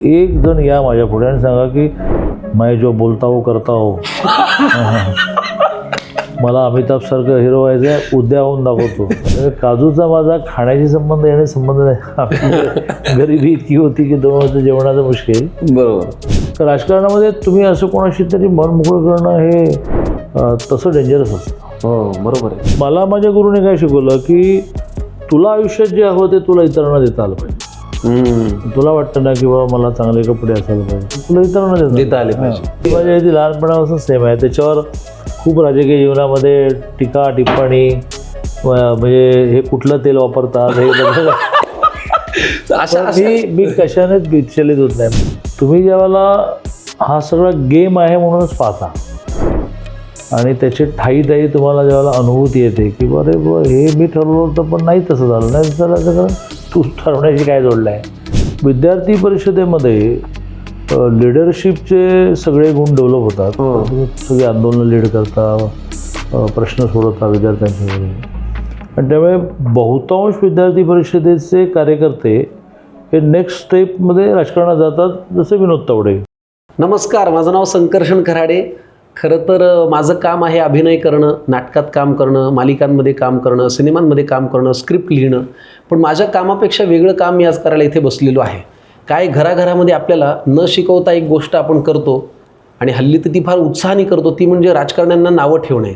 एक जण या माझ्या पुढे आणि सांगा की मैं जो बोलता हो करता हो. मला अमिताभ सारखं हिरो व्हायचं आहे, उद्या होऊन दाखवतो. काजूचा माझा खाण्याशी संबंध येणे संबंध नाही. गरिबी इतकी होती की 2 वर्ष जेवणाचं मुश्किल. बरोबर. तर राजकारणामध्ये तुम्ही असं कोणाशी तरी मन मोकळं करणं हे तसं डेंजरस असतं. हो बरोबर आहे. मला माझ्या गुरुने काय शिकवलं की तुला आयुष्यात जे हवं ते तुला इतरांना देता आलं पाहिजे. तुला वाटतं ना की बाबा मला चांगले कपडे असायला पाहिजे, तुला इतरांना देता आले पाहिजे. माझ्या इथे लहानपणापासून सेम आहे. त्याच्यावर खूप राजकीय जीवनामध्ये टीका टिप्पणी म्हणजे हे कुठलं तेल वापरतात हे मी कशानेच विचलित होत नाही. तुम्ही ज्यावेळेला हा सगळा गेम आहे म्हणूनच पाहता आणि त्याची ठाई तुम्हाला ज्यावेळेला अनुभूती येते की अरे हे मी ठरवलं होतं पण नाही तसं झालं नाही तर सगळं तू ठरवण्याशी काय जोडलं आहे. विद्यार्थी परिषदेमध्ये लिडरशिपचे सगळे गुण डेव्हलप होतात. सगळे आंदोलनं लीड करता, प्रश्न सोडवता विद्यार्थ्यांच्या आणि त्यामुळे बहुतांश विद्यार्थी परिषदेचे कार्यकर्ते हे नेक्स्ट स्टेपमध्ये राजकारणात जातात, जसे विनोद तावडे. नमस्कार, माझं नाव संकर्षण खराडे. खरं तर माझं काम आहे अभिनय करणं, नाटकात काम करणं, मालिकांमध्ये काम करणं, सिनेमांमध्ये काम करणं, स्क्रिप्ट लिहिणं. पण माझ्या कामापेक्षा वेगळं काम मी आज करायला इथे बसलेलो आहे. काय घराघरामध्ये आपल्याला न शिकवता एक गोष्ट आपण करतो आणि हल्ली तर ती फार उत्साहाने करतो, ती म्हणजे राजकारण्यांना नावं ठेवणे.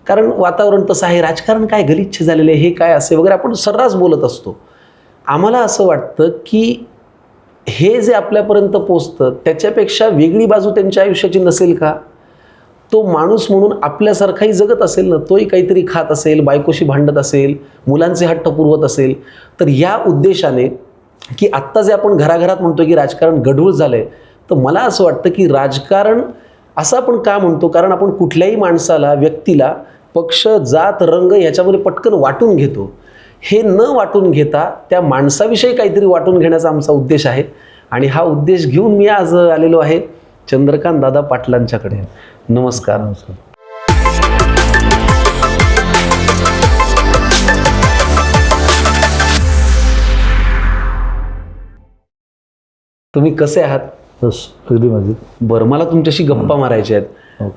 कारण वातावरण तसं आहे, राजकारण काय गलिच्छ झालेलं आहे, हे काय असे वगैरे आपण सर्रास बोलत असतो. आम्हाला असं वाटतं की हे जे आपल्यापर्यंत पोचतं त्याच्यापेक्षा वेगळी बाजू त्यांच्या आयुष्याची नसेल का? तो माणूस म्हणून आपल्यासारखाही जगत असेल ना, तोही काहीतरी खात असेल, बायकोशी भांडत असेल, मुलांचे हट्ट पुरवत असेल. तर या उद्देशाने की आत्ता जे आपण घराघरात म्हणतो की राजकारण गढूळ झालं आहे, तर मला असं वाटतं की राजकारण असं आपण का म्हणतो, कारण आपण कुठल्याही माणसाला, व्यक्तीला पक्ष, जात, रंग ह्याच्यामध्ये पटकन वाटून घेतो. हे न वाटून घेता त्या माणसाविषयी काहीतरी वाटून घेण्याचा आमचा उद्देश आहे. आणि हा उद्देश घेऊन मी आज आलेलो आहे चंद्रकांत दादा पाटलांच्याकडे. नमस्कार. नमस्कार. तुम्ही कसे आहात? बस अगदी मजेत. बरं, मला तुमच्याशी गप्पा मारायच्या आहेत.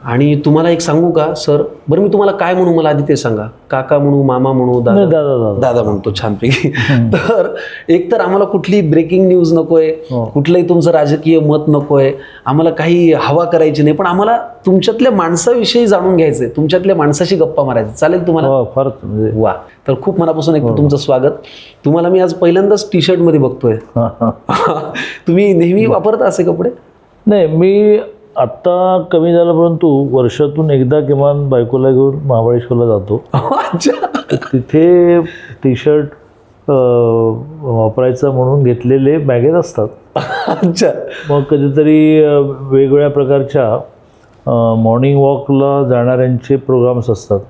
आणि तुम्हाला एक सांगू का सर? बरं, मी तुम्हाला काय म्हणू, मला आधी ते सांगा. काका म्हणू, मामा म्हणू, दादा? दादा म्हणतो. छानपैकी. तर एक तर आम्हाला कुठली ब्रेकिंग न्यूज नकोय, कुठलंही तुमचं राजकीय मत नकोय, आम्हाला काही हवा करायची नाही, पण आम्हाला तुमच्यातल्या माणसाविषयी जाणून घ्यायचंय, तुमच्यातल्या माणसाशी गप्पा मारायचं. चालेल तुम्हाला? फार वा. तर खूप मनापासून एक तुमचं स्वागत. तुम्हाला मी आज पहिल्यांदाच टी शर्ट मध्ये बघतोय. तुम्ही नेहमी वापरता असे कपडे? नाही, मी आत्ता कमी झालं, परंतु वर्षातून एकदा किमान बायकोला घेऊन महाबळेश्वरला जातो. तिथे टी शर्ट वापरायचं म्हणून घेतलेले बॅगेत असतात. अच्छा. मग कधीतरी वेगवेगळ्या प्रकारच्या मॉर्निंग वॉकला जाणाऱ्यांचे प्रोग्राम्स असतात,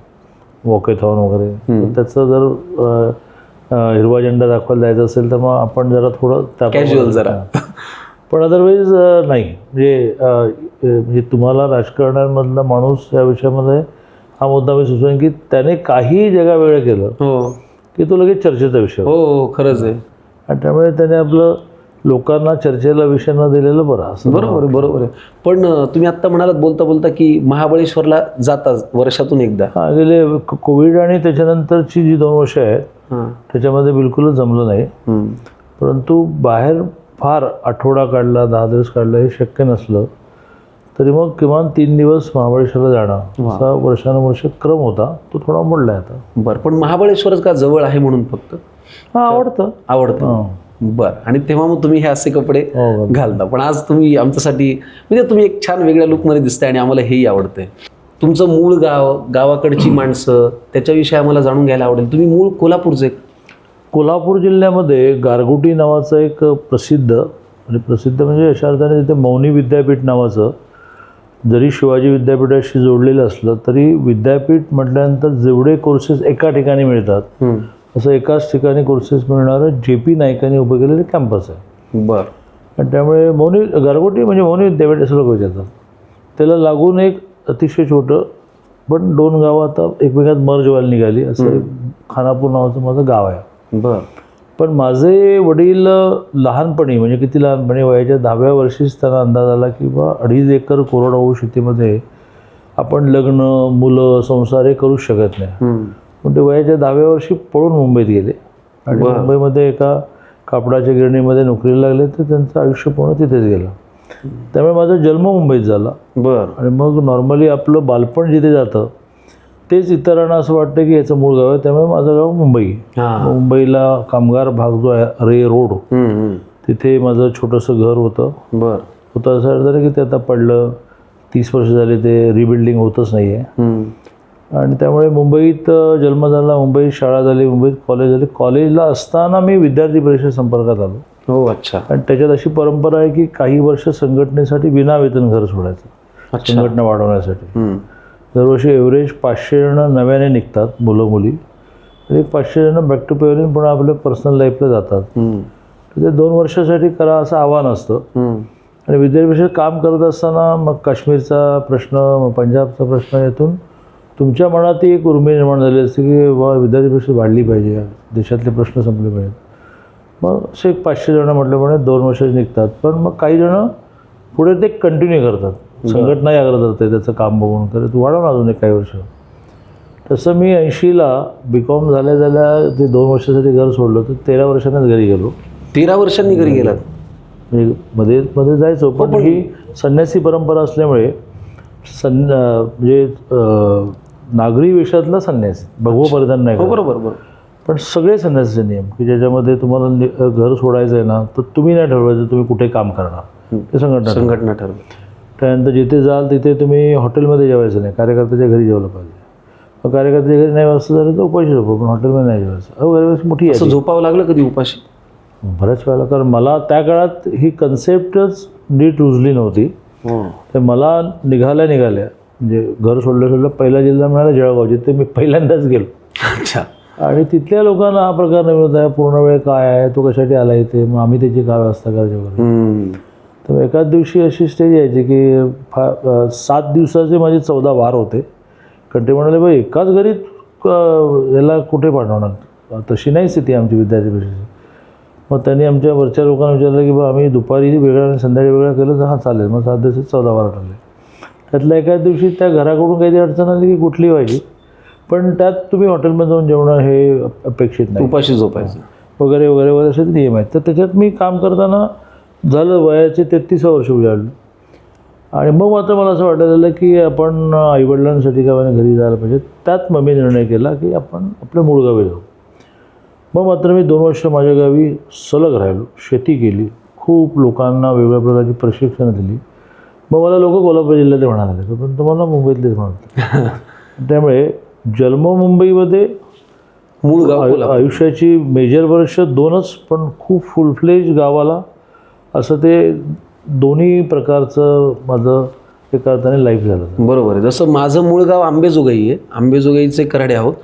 वॉकेथॉन वगैरे. त्याचं जर हिरवा झेंडा दाखवायला जायचं असेल तर मग आपण जरा थोडं कॅज्युअल जरा. पण अदरवाईज नाही. म्हणजे तुम्हाला राजकारणामधला माणूस या विषयामध्ये हा मुद्दा मी सुचवेन की त्याने काही जगा वेगळं केलं की तो लगेच चर्चेचा विषय. हो, खरंच आहे. आणि त्यामुळे त्याने आपलं लोकांना चर्चेला विषय न दिलेलं बरं असं. बरोबर बरोबर आहे. पण तुम्ही आत्ता म्हणालात बोलता बोलता की महाबळेश्वरला जातात वर्षातून एकदा. हा, गेले कोविड आणि त्याच्यानंतरची जी 2 वर्ष आहेत त्याच्यामध्ये बिलकुलच जमलं नाही. परंतु बाहेर फार आठवडा काढला, 10 दिवस काढला हे शक्य नसलं तरी मग किमान 3 दिवस महाबळेश्वरला जाणं असा वर्षानुवर्ष क्रम होता, तो थोडा मोडलाय आता. बरं, पण महाबळेश्वरच का जवळ आहे म्हणून फक्त? हा, आवडतं. बरं. आणि तेव्हा मग तुम्ही हे असे कपडे घालता. पण आज तुम्ही आमच्यासाठी म्हणजे तुम्ही एक छान वेगळ्या लुकमध्ये दिसताय आणि आम्हाला हेही आवडतंय. तुमचं मूळ गाव, गावाकडची माणसं, त्याच्याविषयी आम्हाला जाणून घ्यायला आवडेल. तुम्ही मूळ कोल्हापूरचे? कोल्हापूर जिल्ह्यामध्ये गारगोटी नावाचं एक प्रसिद्ध म्हणजे अशा अर्थाने तिथे मौनी विद्यापीठ नावाचं, जरी शिवाजी विद्यापीठाशी जोडलेलं असलं तरी विद्यापीठ म्हटल्यानंतर जेवढे कोर्सेस एका ठिकाणी मिळतात असं एकाच ठिकाणी कोर्सेस मिळणारं JP नाईकांनी उभं केलेलं कॅम्पस आहे. बरं. आणि त्यामुळे गारगोटी म्हणजे मौनी विद्यापीठ असं लोक विचारतात. त्याला लागून एक अतिशय छोटं पण 2 गावं आता एकमेकात मर्ज व्हायला निघाली असं खानापूर नावाचं माझं गाव आहे. बरं. पण माझे वडील लहानपणी, म्हणजे किती लहानपणी, वयाच्या 10व्या वर्षीच त्यांना अंदाज आला की बा 2.5 एकर कोरडवाहू शेतीमध्ये आपण लग्न, मुलं, संसार हे करूच शकत नाही. पण ते वयाच्या 10व्या वर्षी पळून मुंबईत गेले आणि मुंबईमध्ये एका कापडाच्या गिरणीमध्ये नोकरीला लागले. तर त्यांचं आयुष्य पूर्ण तिथेच गेलं. त्यामुळे माझा जन्म मुंबईत झाला. आणि मग नॉर्मली आपलं बालपण जिथे जातं तेच इतरांना असं वाटतं की याचं मूळ गाव आहे. त्यामुळे माझं गाव मुंबई. मुंबईला कामगार भाग जो आहे, रे रोड, तिथे माझं छोटंसं घर होतं. होतं असं झालं की ते आता पडलं. 30 वर्ष झाले ते रिबिल्डिंग होतच नाही आहे. आणि त्यामुळे मुंबईत जन्म झाला, मुंबईत शाळा झाली, मुंबईत कॉलेज झाली. कॉलेजला असताना मी विद्यार्थी परिषद संपर्कात आलो. अच्छा. आणि त्याच्यात अशी परंपरा आहे की काही वर्ष संघटनेसाठी विनावेतन घर सोडायचं, संघटना वाढवण्यासाठी. दरवर्षी एव्हरेज 500 जण नव्याने निघतात, मुलं मुली. आणि 500 जण बॅक टू पेव्हलियन पण आपल्या पर्सनल लाईफला जातात. तर ते 2 वर्षासाठी करा असं आव्हान असतं. आणि विद्यार्थी परिषद काम करत असताना मग काश्मीरचा प्रश्न, मग पंजाबचा प्रश्न, यातून तुमच्या मनात ती एक उर्मी निर्माण झाली असते की वा विद्यार्थी परिषद वाढली पाहिजे, देशातले प्रश्न संपले पाहिजेत. मग असे 500 जण म्हटल्याप्रमाणे 2 वर्ष निघतात. पण मग काही जण पुढे ते कंटिन्यू करतात. संघटनाही आग्रह करते त्याचं काम बघून, तर तू वाढव ना अजून एक काही वर्ष. तसं मी 80ला BCom झाल्या ते 2 वर्षासाठी घर सोडलं. तर 13 वर्षांनीच घरी गेलो. 13 वर्षांनी घरी गेलात? म्हणजे मध्ये जायचो, पण ही संन्यासी परंपरा असल्यामुळे म्हणजे नागरी वेशातला संन्यासी, भगवं परिधान नाही करत. बरोबर. पण सगळे संन्यासीचे नियम की ज्याच्यामध्ये तुम्हाला घर सोडायचं आहे ना, तर तुम्ही नाही ठरवायचं तुम्ही कुठे काम करणार, ते संघटना ठरवते. त्यानंतर जिथे जाल तिथे तुम्ही हॉटेलमध्ये जेवायचं नाही, कार्यकर्त्याच्या घरी जेवलं पाहिजे. मग कार्यकर्त्याच्या घरी नाही व्यवस्था झाली तर उपाशी झोपो, पण हॉटेलमध्ये नाही जेवायचं. गैरव्यवस्था मोठी आहे. झोपावं लागलं कधी उपाशी? बऱ्याच वेळेला. कारण मला त्या काळात ही कन्सेप्टच नीट रुजली नव्हती. तर मला निघाल्या म्हणजे घर सोडलं पहिला जिल्हा मिळाला जळगाव, जिथे मी पहिल्यांदाच गेलो. अच्छा. आणि तिथल्या लोकांना हा प्रकार नवीन होता. पूर्ण वेळ काय आहे, तो कशासाठी आला इथे, मग आम्ही त्याची काय व्यवस्था करायची वगैरे. तर एकाच दिवशी अशी स्टेज यायची की 7 दिवसाचे माझे 14 वार होते. कारण ते म्हणाले बाई एकाच घरी याला कुठे पाठवणार, तशी नाही स्थिती आमची विद्यार्थी परिषदेची. मग त्यांनी आमच्या वरच्या लोकांना विचारलं की बा आम्ही दुपारी वेगळं आणि संध्याकाळी वेगळं केलं. तर हां चालेल. मग 7 दिवसात 14 वार ठरले. त्यातल्या एकाच दिवशी त्या घराकडून काहीतरी अडचण आली की कुठली व्हायची, पण त्यात तुम्ही हॉटेलमध्ये जाऊन जेवणं हे अपेक्षित नाही, उपाशी झोपायचं वगैरे वगैरे वगैरे असे नियम आहेत. तर त्याच्यात मी काम करताना झालं वयाचे 33 वर्ष उजाडलं. आणि मग मात्र मला असं वाटायला लागलं की आपण आईवडिलांसाठी का घरी जायला पाहिजे. त्यात मग मी निर्णय केला की आपण आपल्या मूळ गावी जाऊ. मग मात्र मी 2 वर्ष माझ्या गावी सलग राहिलो, शेती केली, खूप लोकांना वेगवेगळ्या प्रकारची प्रशिक्षणं दिली. मग मला लोक कोल्हापूर जिल्ह्यातले म्हणाले, पण तुम्हाला मुंबईतलेच म्हणतात. त्यामुळे जन्म मुंबईमध्ये, मूळ गाव आयुष्याची मेजर वर्ष 2च, पण खूप फुलफ्लेज गावाला असं ते दोन्ही प्रकारचं माझं एका अर्थाने लाईफ झालं. बरोबर आहे. जसं माझं मूळ गाव आंबेजोगाई आहे, आंबेजोगाईचे कराडे आहोत.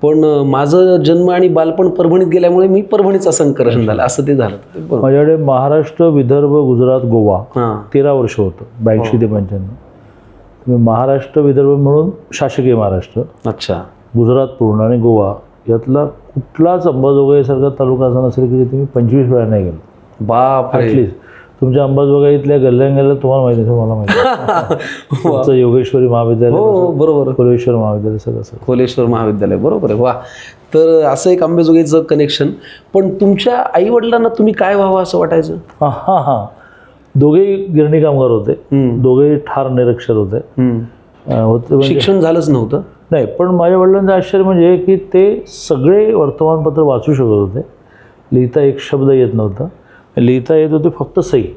पण माझं जन्म आणि बालपण परभणीत गेल्यामुळे मी परभणीचा संकर्षण झालं, असं ते झालं. माझ्याकडे महाराष्ट्र, विदर्भ, गुजरात, गोवा 13 वर्ष होतं, 82 ते 95. महाराष्ट्र, विदर्भ म्हणून शासकीय महाराष्ट्र, अच्छा, गुजरात पूर्ण आणि गोवा यातला कुठलाच अंबाजोगाईसारखा तालुका असा नसेल की तिथे मी 25 वेळा नाही गेलो. बाप, ॲटलिस्ट तुमच्या अंबाजोगाईतल्या गल्ल्या तुम्हाला माहिती आहे, मला माहिती तुमचं योगेश्वरी महाविद्यालय, बरोबर, कोलेश्वर महाविद्यालय, सगळं कोलेश्वर महाविद्यालय, बरोबर आहे. वा. तर असं एक आंबेजोगाईचं कनेक्शन. पण तुमच्या आईवडिलांना तुम्ही काय व्हावं असं वाटायचं? हां दोघेही गिरणी कामगार होते, दोघेही ठार निरक्षर होते. शिक्षण झालंच नव्हतं? नाही, पण माझ्या वडिलांचं आश्चर्य म्हणजे की ते सगळे वर्तमानपत्र वाचू शकत होते. लिहिता एक शब्द येत नव्हता, लिहिता येत होते फक्त सही.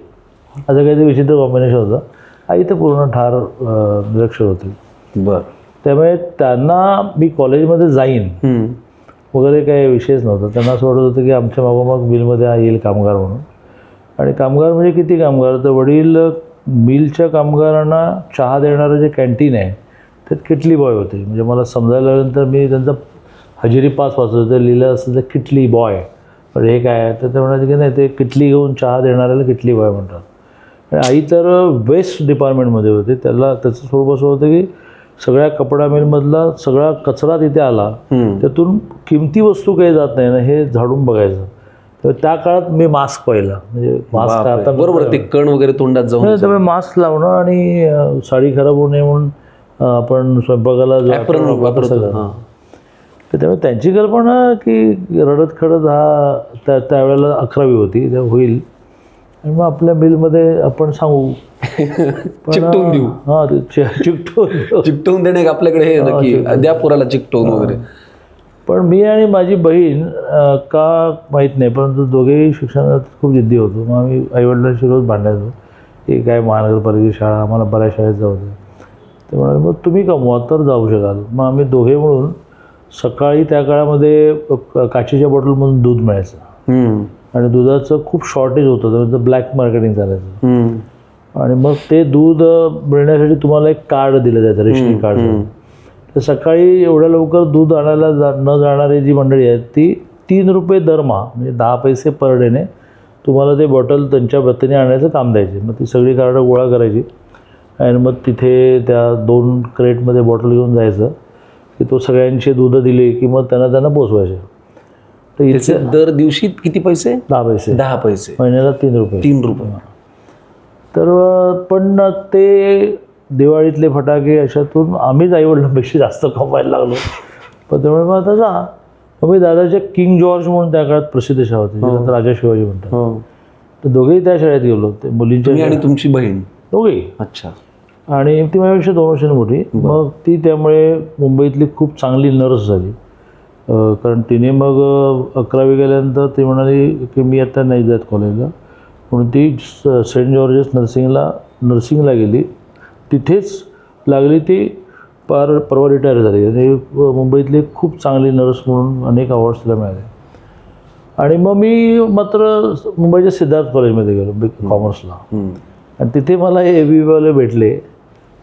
असं काहीतरी विचित्र कॉम्बिनेशन होतं. आई तर पूर्ण ठार निरक्षर होते. बरं. त्यामुळे त्यांना मी कॉलेजमध्ये जाईन वगैरे काही विषयच नव्हता. त्यांना असं वाटत होतं की आमच्या मागोमाग मिलमध्ये येईल कामगार म्हणून. आणि कामगार म्हणजे किती कामगार, तर वडील मिलच्या कामगारांना चहा देणारं जे कॅन्टीन आहे त्यात किटली बॉय होते. म्हणजे मला समजायला लागल्यानंतर मी त्यांचा हजेरी पास वाचत होते, लिहिलं असतं तर किटली बॉय. पण हे काय आहे, तर ते म्हणायचे की नाही, ते किटली घेऊन चहा देणाऱ्याला किटली बॉय म्हणतात. आणि आई तर वेस्ट डिपार्टमेंटमध्ये होते. त्याचं स्वरूप असं होतं की सगळ्या कपडा मिलमधला सगळा कचरा तिथे आला, त्यातून किमती वस्तू काही जात नाही ना, हे झाडून बघायचं. तर त्या काळात मी मास्क पाहिला, म्हणजे मास्क आता बरोबर, ते कण वगैरे तोंडात जाऊन त्यामुळे मास्क लावणं आणि साडी खराब होऊ नये म्हणून आपण स्वयंपाकाला जो apron apron वापरतो वापरतो. सगळं. हां. तर त्यामुळे त्यांची कल्पना की रडत खडत हा त्यावेळेला 11वी होती, त्या होईल आणि मग आपल्या बिलमध्ये आपण सांगू चिकटवून देऊ. हां, ते चिकटवून चिकटवून देणे एक आपल्याकडे हे आहे ना की द्या पोराला चिकटवून वगैरे. पण मी आणि माझी बहीण का माहीत नाही, परंतु दोघेही शिक्षणात खूप जिद्दी होतो. मग आम्ही आईवडिलांशी रोज भांडायचो की काय महानगरपालिकेची शाळा, आम्हाला बऱ्याच शाळेत जाऊ दे. ते म्हणाले मग तुम्ही कमवा तर जाऊ शकाल. मग आम्ही दोघे मिळून सकाळी त्या काळामध्ये काचेच्या बॉटलमधून दूध मिळायचं आणि दुधाचं खूप शॉर्टेज होतं, त्याचं ब्लॅक मार्केटिंग चालायचं. आणि मग ते दूध मिळण्यासाठी तुम्हाला एक कार्ड दिलं जायचं, रेशनिंग कार्ड. तर सकाळी एवढ्या लवकर दूध आणायला न जाणारी जी मंडळी आहेत ती 3 रुपये दरमहा, म्हणजे 10 पैसे पर डेने तुम्हाला ते बॉटल त्यांच्या वतीने आणायचं काम द्यायचे. मग ती सगळी कार्ड गोळा करायची आणि मग तिथे त्या 2 क्रेटमध्ये बॉटल घेऊन जायचं की तो सगळ्यांचे दूध दिले की मग त्यांना पोचवायचे. तर त्याचे दर दिवशी किती पैसे? 10 पैसे, 10 पैसे, महिन्याला 3 रुपये. 3 रुपये. तर पण ते दिवाळीतले फटाके अशातून आम्हीच आईवडिलांपेक्षा जास्त कमवायला लागलो. पण त्यामुळे मग आता जा. मग मी दादाच्या किंग जॉर्ज म्हणून त्या काळात प्रसिद्ध शाळा होती, ज्यानंतर राजा शिवाजी म्हणतात. तर दोघेही त्या शाळेत गेलो. ते मुलींच्या आणि तुमची बहीण दोघेही. अच्छा. आणि ती माझ्यापेक्षा 2 वर्षांनी मोठी. मग ती त्यामुळे मुंबईतली खूप चांगली नर्स झाली. कारण तिने मग 11वी गेल्यानंतर ती म्हणाली की मी आता नाही जात कॉलेजला, म्हणून ती सेंट जॉर्जेस नर्सिंगला गेली. तिथेच लागली ती. परवा रिटायर झाली आणि मुंबईतली खूप चांगली नर्स म्हणून अनेक अवॉर्ड्स तिला मिळाले. आणि मग मी मात्र मुंबईच्या सिद्धार्थ कॉलेजमध्ये गेलो कॉमर्सला. आणि तिथे मला हे ABVवाले भेटले.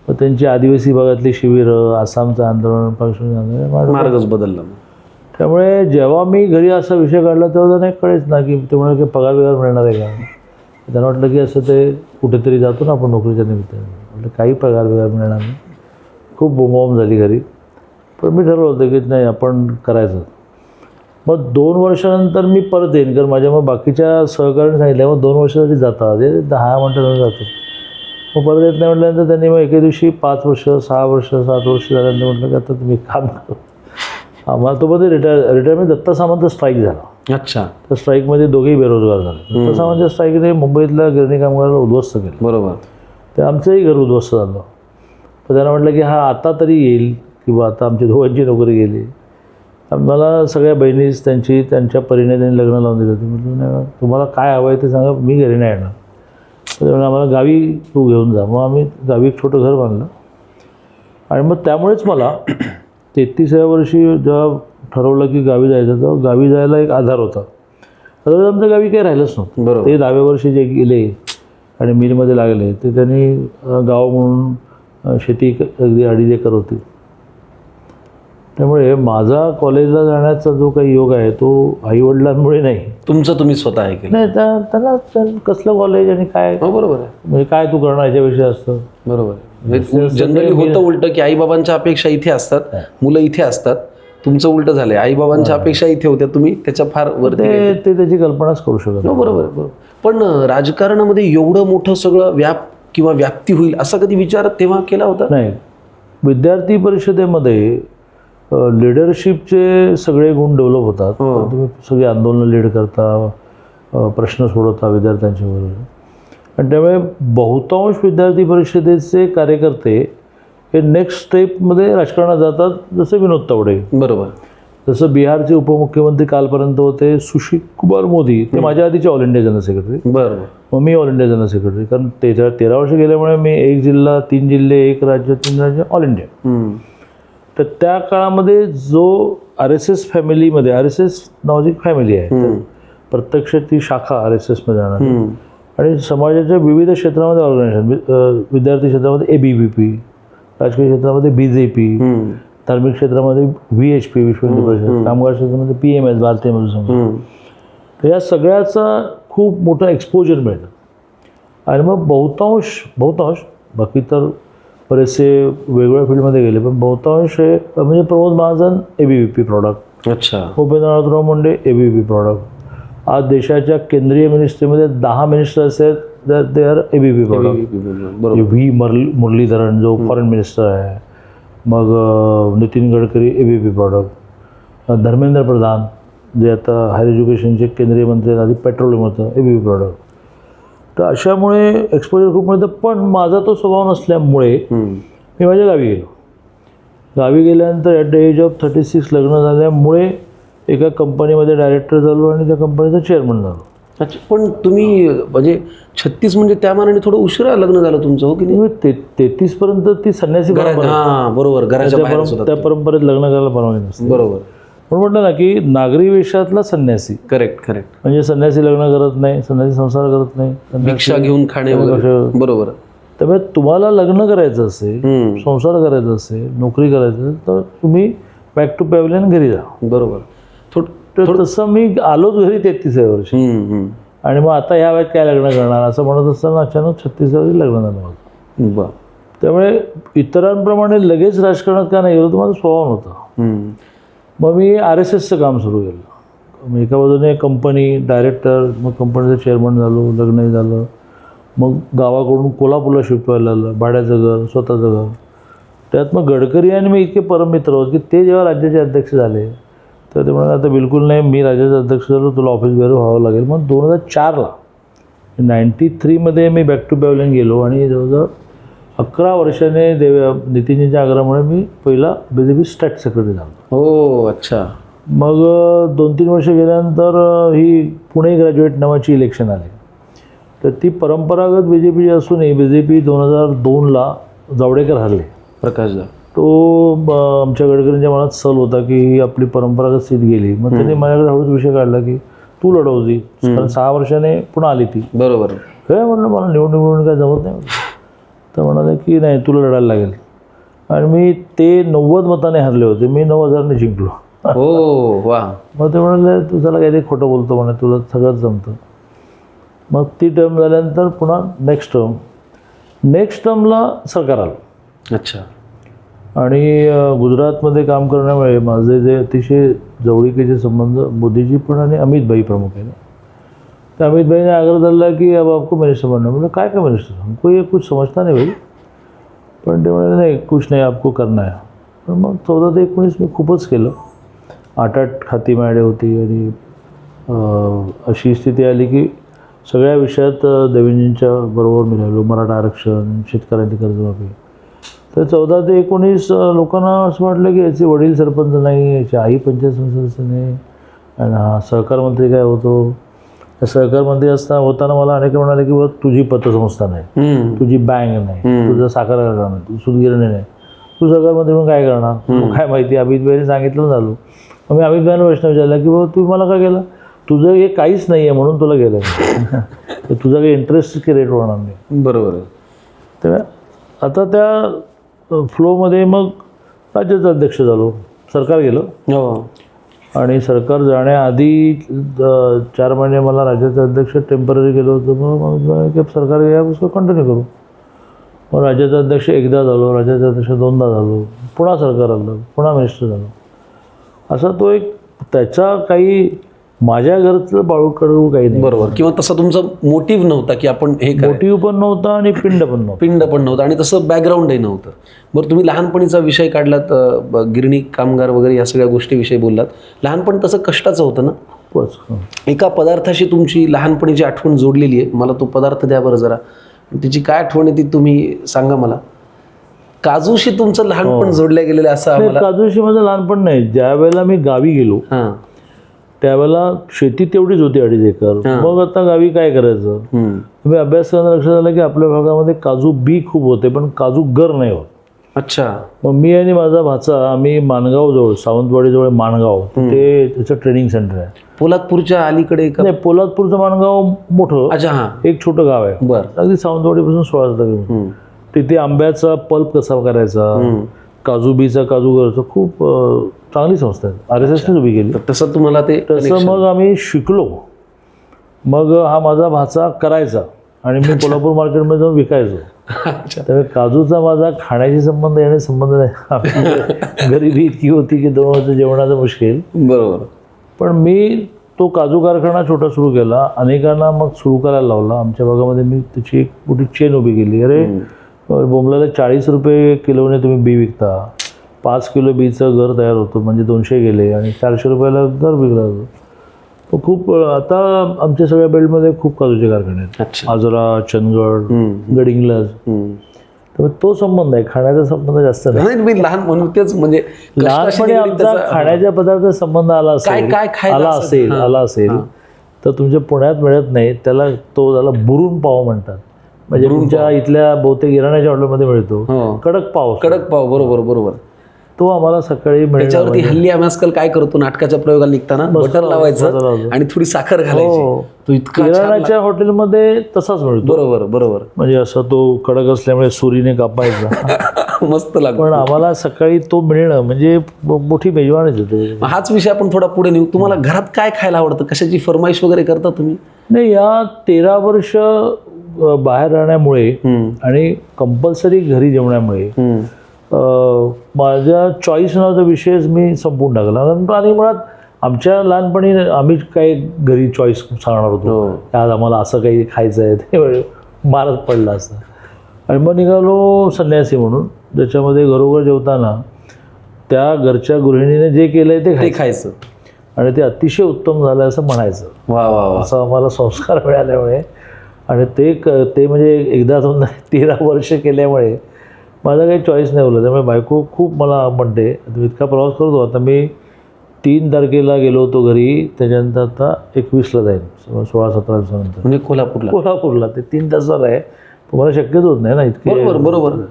मग त्यांची आदिवासी भागातली शिबिरं, आसामचं आंदोलन, फंक्शन, मार्गच बदलला. त्यामुळे जेव्हा मी घरी असा विषय काढला तेव्हा त्यांना कळेच ना की ते म्हणाले की पगार मिळणार आहे का. त्यांना वाटलं की असं ते कुठेतरी जातो ना आपण नोकरीच्या निमित्ताने. म्हटलं काही पगार मिळणार नाही. खूप बोंबाबोंब झाली घरी. पण मी ठरवलं होतं की नाही आपण करायचं. मग 2 वर्षानंतर मी परत येईन, कारण माझ्या मग बाकीच्या सहकार्याने सांगितलं मग 2 वर्षासाठी जातात, 10 मिनिटं जातो. मग परत येत नाही म्हटल्यानंतर त्यांनी मग एके दिवशी 5 वर्ष, 6 वर्ष, 7 वर्ष झाल्यानंतर म्हटलं की आता तुम्ही काम करू. आम्हाला तो मध्ये रिटायरमेंट दत्ता सामंत स्ट्राईक झाला. अच्छा. तर स्ट्राईकमध्ये दोघेही बेरोजगार झाले. दत्ता सामंतच्या स्ट्राईकने मुंबईतल्या गिरणी कामगाराला उद्ध्वस्त केलं. बरोबर. ते आमचंही घर उद्ध्वस्त झालं. पण त्यांना म्हटलं की हा आता तरी येईल किंवा आता आमची दोघांची नोकरी गेली. मला सगळ्या बहिणीच त्यांच्या परीने त्यांनी लग्न लावून दिलं होतं. म्हटलं नाही तुम्हाला काय हवं आहे ते सांगा, मी घरी नाही येणार. त्यामुळे आम्हाला गावी तू घेऊन जा. मग आम्ही गावी एक छोटं घर बांधलं. आणि मग त्यामुळेच मला 33व्या वर्षी जेव्हा ठरवलं की गावी जायचं, तेव्हा गावी जायला एक आधार होता. तर आमच्या गावी काही राहिलंच नव्हतं. बरोबर. ते 10व्या वर्षी जे गेले आणि मिलमध्ये लागले ते त्यांनी गाव म्हणून शेती अगदी 2.5 एकर होती. त्यामुळे माझा कॉलेजला जाण्याचा जो काही योग आहे तो आईवडिलांमुळे नाही, तुमचं तुम्ही स्वतः आहे केलं. नाही. त्यांना कसलं कॉलेज आणि काय, बरोबर आहे. म्हणजे काय तू करणार याच्याविषयी असतं. बरोबर आहे. जनरली होतं उलटं की आईबाबांच्या अपेक्षा इथे असतात, मुलं इथे असतात. तुमचं उलटं झालंय, आईबाबांच्या अपेक्षा इथे होत्या, तुम्ही त्याच्या फार वरती. ते त्याची कल्पनाच करू शकत नाही. बरोबर आहे. बरोबर. पण राजकारणामध्ये एवढं मोठं सगळं व्याप्ती होईल असा कधी विचार तेव्हा केला होता? नाही. विद्यार्थी परिषदेमध्ये लिडरशिपचे सगळे गुण डेव्हलप होतात. तुम्ही सगळी आंदोलनं लीड करता, प्रश्न सोडवता विद्यार्थ्यांच्या बरोबर. आणि त्यामुळे बहुतांश विद्यार्थी परिषदेचे कार्यकर्ते हे नेक्स्ट स्टेपमध्ये राजकारणात जातात, जसं विनोद तावडे. बरोबर. जसं बिहारचे उपमुख्यमंत्री कालपर्यंत होते सुशील कुमार मोदी, ते माझ्या आधीचे ऑल इंडिया जनरल सेक्रेटरी. बरोबर. मग मी ऑल इंडिया जनरल सेक्रेटरी, कारण 13 वर्ष गेल्यामुळे मी 1 जिल्हा 3 जिल्हे 1 राज्य 3 राज्य ऑल इंडिया. तर त्या काळामध्ये जो RSS फॅमिलीमध्ये, RSS नावाची फॅमिली आहे, प्रत्यक्ष ती शाखा RSSमध्ये जाणार. आणि समाजाच्या विविध क्षेत्रामध्ये ऑर्गनायझेशन, विद्यार्थी क्षेत्रामध्ये ABVP, राजकीय क्षेत्रामध्ये BJP, धार्मिक क्षेत्रामध्ये VHP विश्व हिंदू परिषद, कामगार क्षेत्रामध्ये PMS भारतीय मजूर संघ. तर या सगळ्याचा खूप मोठं एक्सपोजर मिळतं. आणि मग बहुतांश बाकी तर बरेचसे वेगवेगळ्या फील्डमध्ये गेले, पण बहुतांश हे म्हणजे प्रमोद महाजन ABVP प्रॉडक्ट, अच्छा, उपेंद्रनाथराव मुंडे ABVP प्रॉडक्ट, आज देशाच्या केंद्रीय मिनिस्ट्रीमध्ये 10 मिनिस्टर्स आहेत दे आर ABP प्रॉडक्ट. बरोबर. व्ही मुरलीधरन जो फॉरेन मिनिस्टर आहे, मग नितीन गडकरी ABP प्रॉडक्ट, धर्मेंद्र प्रधान जे आता हायर एज्युकेशनचे केंद्रीय मंत्री आहेत, आधी पेट्रोलियम होतं ABP प्रॉडक्ट. तर अशामुळे एक्सपोजर खूप मिळतं. पण माझा तो स्वभाव नसल्यामुळे मी माझ्या गावी गेलो. गावी गेल्यानंतर ॲट द एज ऑफ 36 लग्न झाल्यामुळे एका कंपनीमध्ये डायरेक्टर झालो आणि त्या कंपनीचा चेअरमन झालो. अच्छा, पण तुम्ही म्हणजे 36 म्हणजे त्या मानाने थोडं उशिरा लग्न झालं तुमचं, हो की नाही? 33पर्यंत ती संन्यासी परंपरा, हां बरोबर, घराच्या बाहेर सुद्धा. त्या परंपरेत लग्न करायला परवानगी नसते. बरोबर. पण म्हटलं ना की नागरी वेशातला संन्यासी, करेक्ट. म्हणजे संन्यासी लग्न करत नाही, संन्यासी संसार करत नाही, भिक्षा घेऊन खाणे वगैरे. बरोबर. त्यामुळे तुम्हाला लग्न करायचं असेल, संसार करायचा असेल, नोकरी करायचं असेल तर तुम्ही बॅक टू पॅव्हलियन घरी जा. बरोबर. तर तसं मी आलोच घरी 33व्या वर्षी. आणि मग आता ह्या वयात काय लग्न करणार असं म्हणत असताना अचानक 36व्या वर्षी लग्न झालं माझं. त्यामुळे इतरांप्रमाणे लगेच राजकारणात का नाही गेलो तो माझा स्वभाव नव्हता. मग मी RSSचं काम सुरू केलं. मग एका बाजूने कंपनी डायरेक्टर, मग कंपनीचं चेअरमन झालो, लग्नही झालं. मग गावाकडून कोल्हापूरला शिफ्ट व्हायला लागलं, भाड्याचं घर, स्वतःचं घर. त्यात मग गडकरी आणि मी इतके परममित्र होत की ते जेव्हा राज्याचे अध्यक्ष झाले तर ते म्हणाले आता बिलकुल नाही, मी राज्याचा अध्यक्ष झालो, तुला ऑफिस बेअर व्हावं लागेल. मग 2004ला 93मध्ये मी बॅक टू पॅव्हलियन गेलो आणि जवळजवळ 11 वर्षाने नितीनजींच्या आग्रहामुळे मी पहिला BJP स्टेट सेक्रेटरी झालो. हो, अच्छा. मग 2-3 वर्ष गेल्यानंतर ही पुणे ग्रॅज्युएट नावाची इलेक्शन आली. तर ती परंपरागत BJP असूनही BJP 2002ला जावडेकर हरले. प्रकाशदा. तो आमच्या गडकरींच्या मनात सल होता की ही आपली परंपरागत सीट गेली. मग त्यांनी माझ्याकडे हळूच विषय काढला की तू लढवती, कारण 6 वर्षाने पुन्हा आली ती. बरोबर. हे म्हणलं मला निवडून काय जमत नाही. तर म्हणाले की नाही तुला लढायला लागेल. आणि मी ते 90 मताने हरले होते, मी 9,000ने जिंकलो. हो, वा. मग ते म्हणाले तू त्याला काहीतरी खोटं बोलतो म्हणे, तुला सगळंच जमतं. मग ती टर्म झाल्यानंतर पुन्हा नेक्स्ट टर्मला सरकार आलं. अच्छा. आणि गुजरातमध्ये काम करण्यामुळे माझे जे अतिशय जवळीकीचे संबंध मोदीजी पण आणि अमित भाई प्रमुख आहे ना, तर अमित भाईने आग्रह धरला की अब आपको मिनिस्टर बनना. म्हणजे काय मिनिस्टर, हमको ये कुछ समजता नाही भाई. पण ते म्हणाले नाही कुछ नाही आपको करना आहे. पण मग 14 ते 19 मी खूपच केलं. 8 खाती माझ्याकडे होती आणि अशी स्थिती आली की सगळ्या विषयात देवेंद्रजींच्या बरोबर मी राहिलो. मराठा आरक्षण, शेतकऱ्यांची कर्जमाफी. तर 14 ते 19 लोकांना असं वाटलं की याचे वडील सरपंच नाही, याची आई पंचायत सदस्य नाही, आणि हा सहकार मंत्री काय होतो. सहकार मंत्री होताना मला अनेक म्हणाले की बघ तुझी पतसंस्था नाही, तुझी बँक नाही, तुझं साखर कारखाना नाही, तू सूतगिरणी नाही, तू सहकार मंत्री म्हणून काय करणार. काय माहिती, अमित भाईने सांगितलं झालो. मग मी अमित भाईंना प्रश्न विचारला की बाबा तू मला काय केलं, तुझं हे काहीच नाही आहे म्हणून तुला गेलं. तर तुझा काही इंटरेस्ट रेट होणार नाही. बरोबर. तर आता त्या फ्लोमध्ये मग राज्याचा अध्यक्ष झालो. सरकार गेलं. हो. आणि सरकार जाण्याआधी 4 महिने मला राज्याचा अध्यक्ष टेम्पररी गेलो होतो. मग सरकार या पुस्तक कंटिन्यू करू. मग राज्याचा अध्यक्ष एकदा झालो, राज्याचा अध्यक्ष 2दा झालो, पुन्हा सरकार आलं, पुन्हा मिनिस्टर झालो. असा तो एक त्याचा काही माझ्या घरचं बाळूकडू काही नाही. बरोबर. किंवा तसा तुमचा मोटिव्ह नव्हता की आपण हे मोटिव्ह पण नव्हता आणि पिंड पण नव्हतं आणि तसं बॅकग्राऊंडही नव्हतं. बरं, तुम्ही लहानपणीचा विषय काढलात, गिरणी कामगार वगैरे या सगळ्या गोष्टी विषयी बोललात. लहानपण तसं कष्टाचं होतं ना. खूपच. एका पदार्थाशी तुमची लहानपणीची आठवण जोडलेली आहे. मला तो पदार्थ द्या बरं जरा. तिची काय आठवण आहे ती तुम्ही सांगा मला. काजूशी तुमचं लहानपण जोडल्या गेलेलं असं आम्हाला. काजूशी माझं लहानपण नाही. ज्या वेळेला मी गावी गेलो त्यावेळेला शेती तेवढीच होती 2.5 एकर. मग आता गावी काय करायचं. तुम्ही अभ्यास करताना लक्षात आलं की आपल्या भागामध्ये काजू बी खूप होते पण काजू गर नाही होत. अच्छा. मग मी आणि माझा भाचा आम्ही माणगाव जवळ, सावंतवाडीजवळ माणगाव, ते त्याचं ट्रेनिंग सेंटर आहे. पोलादपूरच्या अलीकडे. नाही, पोलादपूरचं माणगाव मोठं. अच्छा. हां. एक छोटं गाव आहे. बरं. अगदी सावंतवाडीपासून 16 किलोमीटर. तिथे आंब्याचा पल्प कसा करायचा, काजू बीचा काजू करायचा, खूप चांगली संस्था आहे. RSSने उभी केली. तसं तुम्हाला ते तसं मग आम्ही शिकलो. मग हा माझा भाचा करायचा आणि मी कोल्हापूर मार्केटमध्ये जाऊन विकायचो. त्यामुळे काजूचा माझा खाण्याशी संबंध येणे संबंध नाही. गरिबी इतकी होती की 2 वेळचं जेवणाचं मुश्किल. बरोबर. पण मी तो काजू कारखाना छोटा सुरू केला, अनेकांना मग सुरू करायला लावला. आमच्या भागामध्ये मी त्याची एक मोठी चेन उभी केली. अरे बोंबलाला 40 रुपये किलोने तुम्ही बी विकता, 5 किलो बीचं घर तयार होतं म्हणजे 200 गेले आणि 400 रुपयाला घर विकला जातो. तो खूप आता आमच्या सगळ्या बेल्टमध्ये खूप काजूचे कारखाने आहेत. अच्छा. आजरा, चंदगड, गडिंग्लज. तर तो संबंध आहे, खाण्याचा संबंध जास्त नाही. नाही, मी लहान म्हणून तेच म्हणजे कष्टाशी लहानपणी निगडीत आमचा त्याचा- खाण्याच्या पदार्थाचा संबंध आला असेल, काय खायला आला असं? असेल हां. आला असेल तर तुमच्या पुण्यात मिळत नाही. त्याला बुरून पाव म्हणतात. म्हणजे तुमच्या इथल्या बहुतेक इराण्याच्या हॉटेलमध्ये मिळतो हो. कडक पाव. कडक पाव, बरोबर बरोबर. तो आम्हाला सकाळी मिळणार. त्याच्यावरती हल्ली आम्ही आजकाल काय करतो, नाटकाच्या प्रयोगाला निघताना मस्त बटर लावायचं लावायचं. आणि थोडी साखर घालायची. हो. तो इतका छान इराणाच्या हॉटेलमध्ये तसाच मिळतो. बरोबर बरोबर. म्हणजे असं तो कडक असल्यामुळे सुरीने कापायचा. मस्त लागतो. पण आम्हाला सकाळी तो मिळणं म्हणजे मोठी मेजवानीच होते. हाच विषय आपण थोडा पुढे नेऊ. तुम्हाला घरात काय खायला आवडतं, कशाची फरमाईश वगैरे करता तुम्ही? नाही, या 13 वर्ष बाहेर राहण्यामुळे आणि कंपल्सरी घरी जेवण्यामुळे माझ्या चॉईस नावाचा विषयच मी संपवून टाकला. आणि मुळात आमच्या लहानपणी आम्ही काही घरी चॉईस सांगणार होतो, आज आम्हाला असं काही खायचं आहे, ते मारत पडला असं. आणि मग निघालो संन्यासी म्हणून, ज्याच्यामध्ये घरोघर जेवताना त्या घरच्या गृहिणीने जे केलंय ते खायचं आणि ते अतिशय उत्तम झालं असं म्हणायचं. वा वा वा. असं आम्हाला संस्कार मिळाल्यामुळे आणि ते म्हणजे एकदा 13 वर्ष केल्यामुळे माझा काही चॉईस नाही उरलं. त्यामुळे बायको खूप मला म्हणते, इतका प्रवास करतो. आता मी 3 तारखेला गेलो होतो घरी, त्याच्यानंतर आता 21ला जाईल, 16-17 दिवसानंतर. म्हणजे कोल्हापूरला ते 3 तासाला आहे. तुम्हाला शक्यच होत नाही ना इतके. बरोबर बरोबर.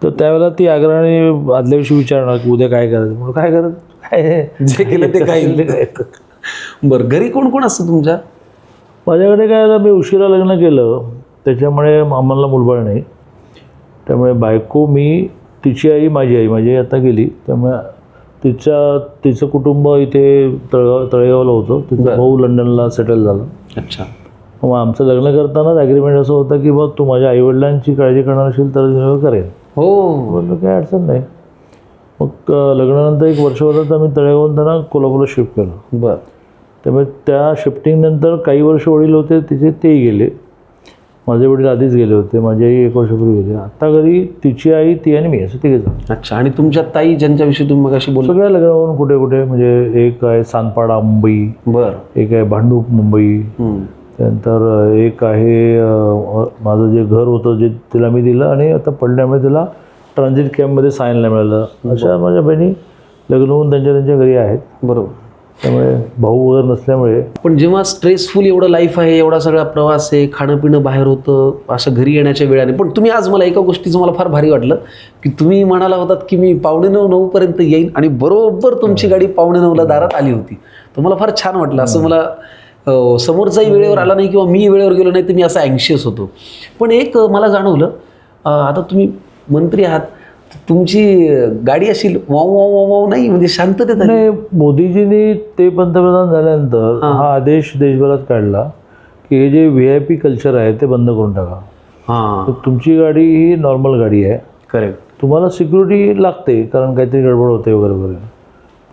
तर त्यावेळेला ती आग्रहाने आदल्या दिवशी विचारणार की उद्या काय करायचं. म्हणून काय करायचं, काय जे केलं ते काय. बरं, घरी कोण कोण असतं तुमच्या? माझ्याकडे काय झालं, मी उशिरा लग्न केलं त्याच्यामुळे आम्हाला मुलबाळ नाही. त्यामुळे बायको, मी, तिची आई, माझी आई आता गेली. त्यामुळे तिचं कुटुंब इथे तळेगावला होतं. तिचा भाऊ लंडनला सेटल झाला. अच्छा. मग आमचं लग्न करतानाच ॲग्रीमेंट असं होतं की बघ, तू माझ्या आईवडिलांची काळजी करणार असेल तर मी करेन. हो. म्हणलं काही अडचण नाही. मग लग्नानंतर 1 वर्षभरात आम्ही तळेगावून त्यांना कोल्हापूरला शिफ्ट केलं. बरं. त्यामुळे त्या शिफ्टिंगनंतर काही वर्ष वडील होते तेही गेले. माझे वडील आधीच गेले होते, माझी आई 1 वर्षापूर्वी गेले. आता घरी तिची आई, ती आणि मी असं तिघेजण. अच्छा. आणि तुमच्या ताई ज्यांच्याविषयी तुम्ही मगाशी बोलला? सगळ्या लग्नावरून कुठे कुठे, म्हणजे एक आहे सानपाडा मुंबई, बरं, एक आहे भांडूप मुंबई, त्यानंतर एक आहे माझं जे घर होतं जे तिला मी दिलं आणि आता पडल्यामुळे तिला ट्रान्झिट कॅम्पमध्ये सायनला मिळालं. अशा माझ्या बहिणी लग्न होऊन त्यांच्या घरी आहेत. बरोबर. त्यामुळे भाऊ वगैरे नसल्यामुळे. पण जेव्हा स्ट्रेसफुल एवढं लाईफ आहे, एवढा सगळा प्रवास आहे, खाणं पिणं बाहेर होतं, असं घरी येण्याच्या वेळाने, पण तुम्ही आज मला एका गोष्टीचं मला फार भारी वाटलं की तुम्ही म्हणाला होतात की मी 8:45-9 पर्यंत येईन आणि बरोबर तुमची गाडी 8:45ला दारात आली होती. तर मला फार छान वाटलं. असं मला समोरचाही वेळेवर आला नाही किंवा मी वेळेवर गेलो नाही तर मी असा अँक्शियस होतो. पण एक मला जाणवलं, आता तुम्ही मंत्री आहात, तुमची गाडी अशी वाव वाव वाव वाव नाही, म्हणजे शांततेत आली. नाही, मोदीजींनी ते पंतप्रधान झाल्यानंतर हा आदेश देशभरात काढला की हे जे VIP कल्चर आहे ते बंद करून टाका. हां, तर तुमची गाडी ही नॉर्मल गाडी आहे. करेक्ट. तुम्हाला सिक्युरिटी लागते कारण काहीतरी गडबड होते वगैरे वगैरे,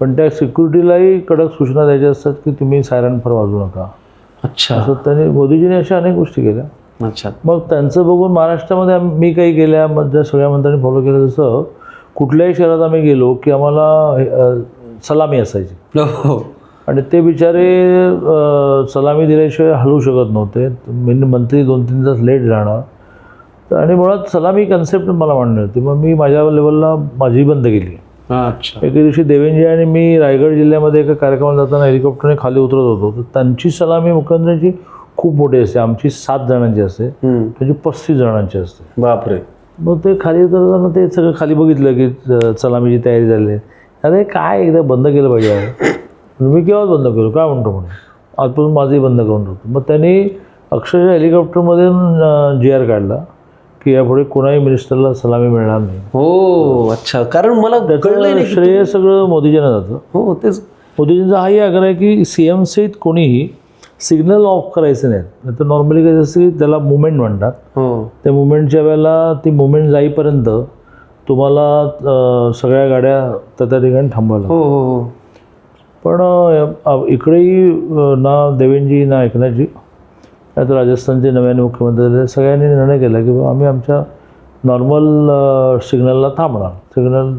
पण त्या सिक्युरिटीलाही कडक सूचना द्यायच्या असतात की तुम्ही सायरन फार वाजवू नका. अच्छा. असं त्यांनी, मोदीजींनी अशा अनेक गोष्टी केल्या. अच्छा. मग त्यांचं बघून महाराष्ट्रामध्ये मी काही केल्या, मग सगळ्या मंत्र्यांनी फॉलो केलं. जसं कुठल्याही शहरात आम्ही गेलो की आम्हाला सलामी असायची आणि ते बिचारे सलामी दिल्याशिवाय हलवू शकत नव्हते. मंत्री 2-3 तास लेट जाणार आणि मुळात सलामी कन्सेप्ट मला मान्य होती. मग मी माझ्या लेवलला माझी बंद केली. अच्छा. एके दिवशी देवेंजी आणि मी रायगड जिल्ह्यामध्ये एका कार्यक्रमाला जाताना हेलिकॉप्टरने खाली उतरत होतो. तर त्यांची सलामी मुख्यमंत्र्यांची खूप मोठी असते, आमची 7 जणांची असते, त्यांची 35 जणांची असते. बापरे. मग ते खाली उतरताना ते सगळं खाली बघितलं की सलामीची तयारी झाली आहे. अरे काय एकदा बंद केलं पाहिजे. मी केव्हाच बंद केलं, काय म्हणतो म्हणून, आजपासून माझंही बंद करून टाकतो. मग त्यांनी अक्षरशः हेलिकॉप्टरमधून GR काढला की यापुढे कोणाही मिनिस्टरला सलामी मिळणार नाही. हो. अच्छा. कारण मला त्याचं श्रेय सगळं मोदीजींना जातं. हो, तेच. मोदीजींचा हाही आग्रह आहे की CM सहित कोणीही सिग्नल ऑफ करायचे नाहीत. तर नॉर्मली काय असतं की त्याला मुवमेंट म्हणतात. हो. त्या मुवमेंटच्या वेळेला ती मुवमेंट जाईपर्यंत तुम्हाला सगळ्या गाड्या त्या ठिकाणी थांबवायला. हो हो हो. पण इकडेही ना देवेंद्रजी ना एकनाथजी नाही तर राजस्थानचे नव्याने मुख्यमंत्री झाले, सगळ्यांनी निर्णय केला की बाबा आम्ही आमच्या नॉर्मल सिग्नलला थांबणार, सिग्नल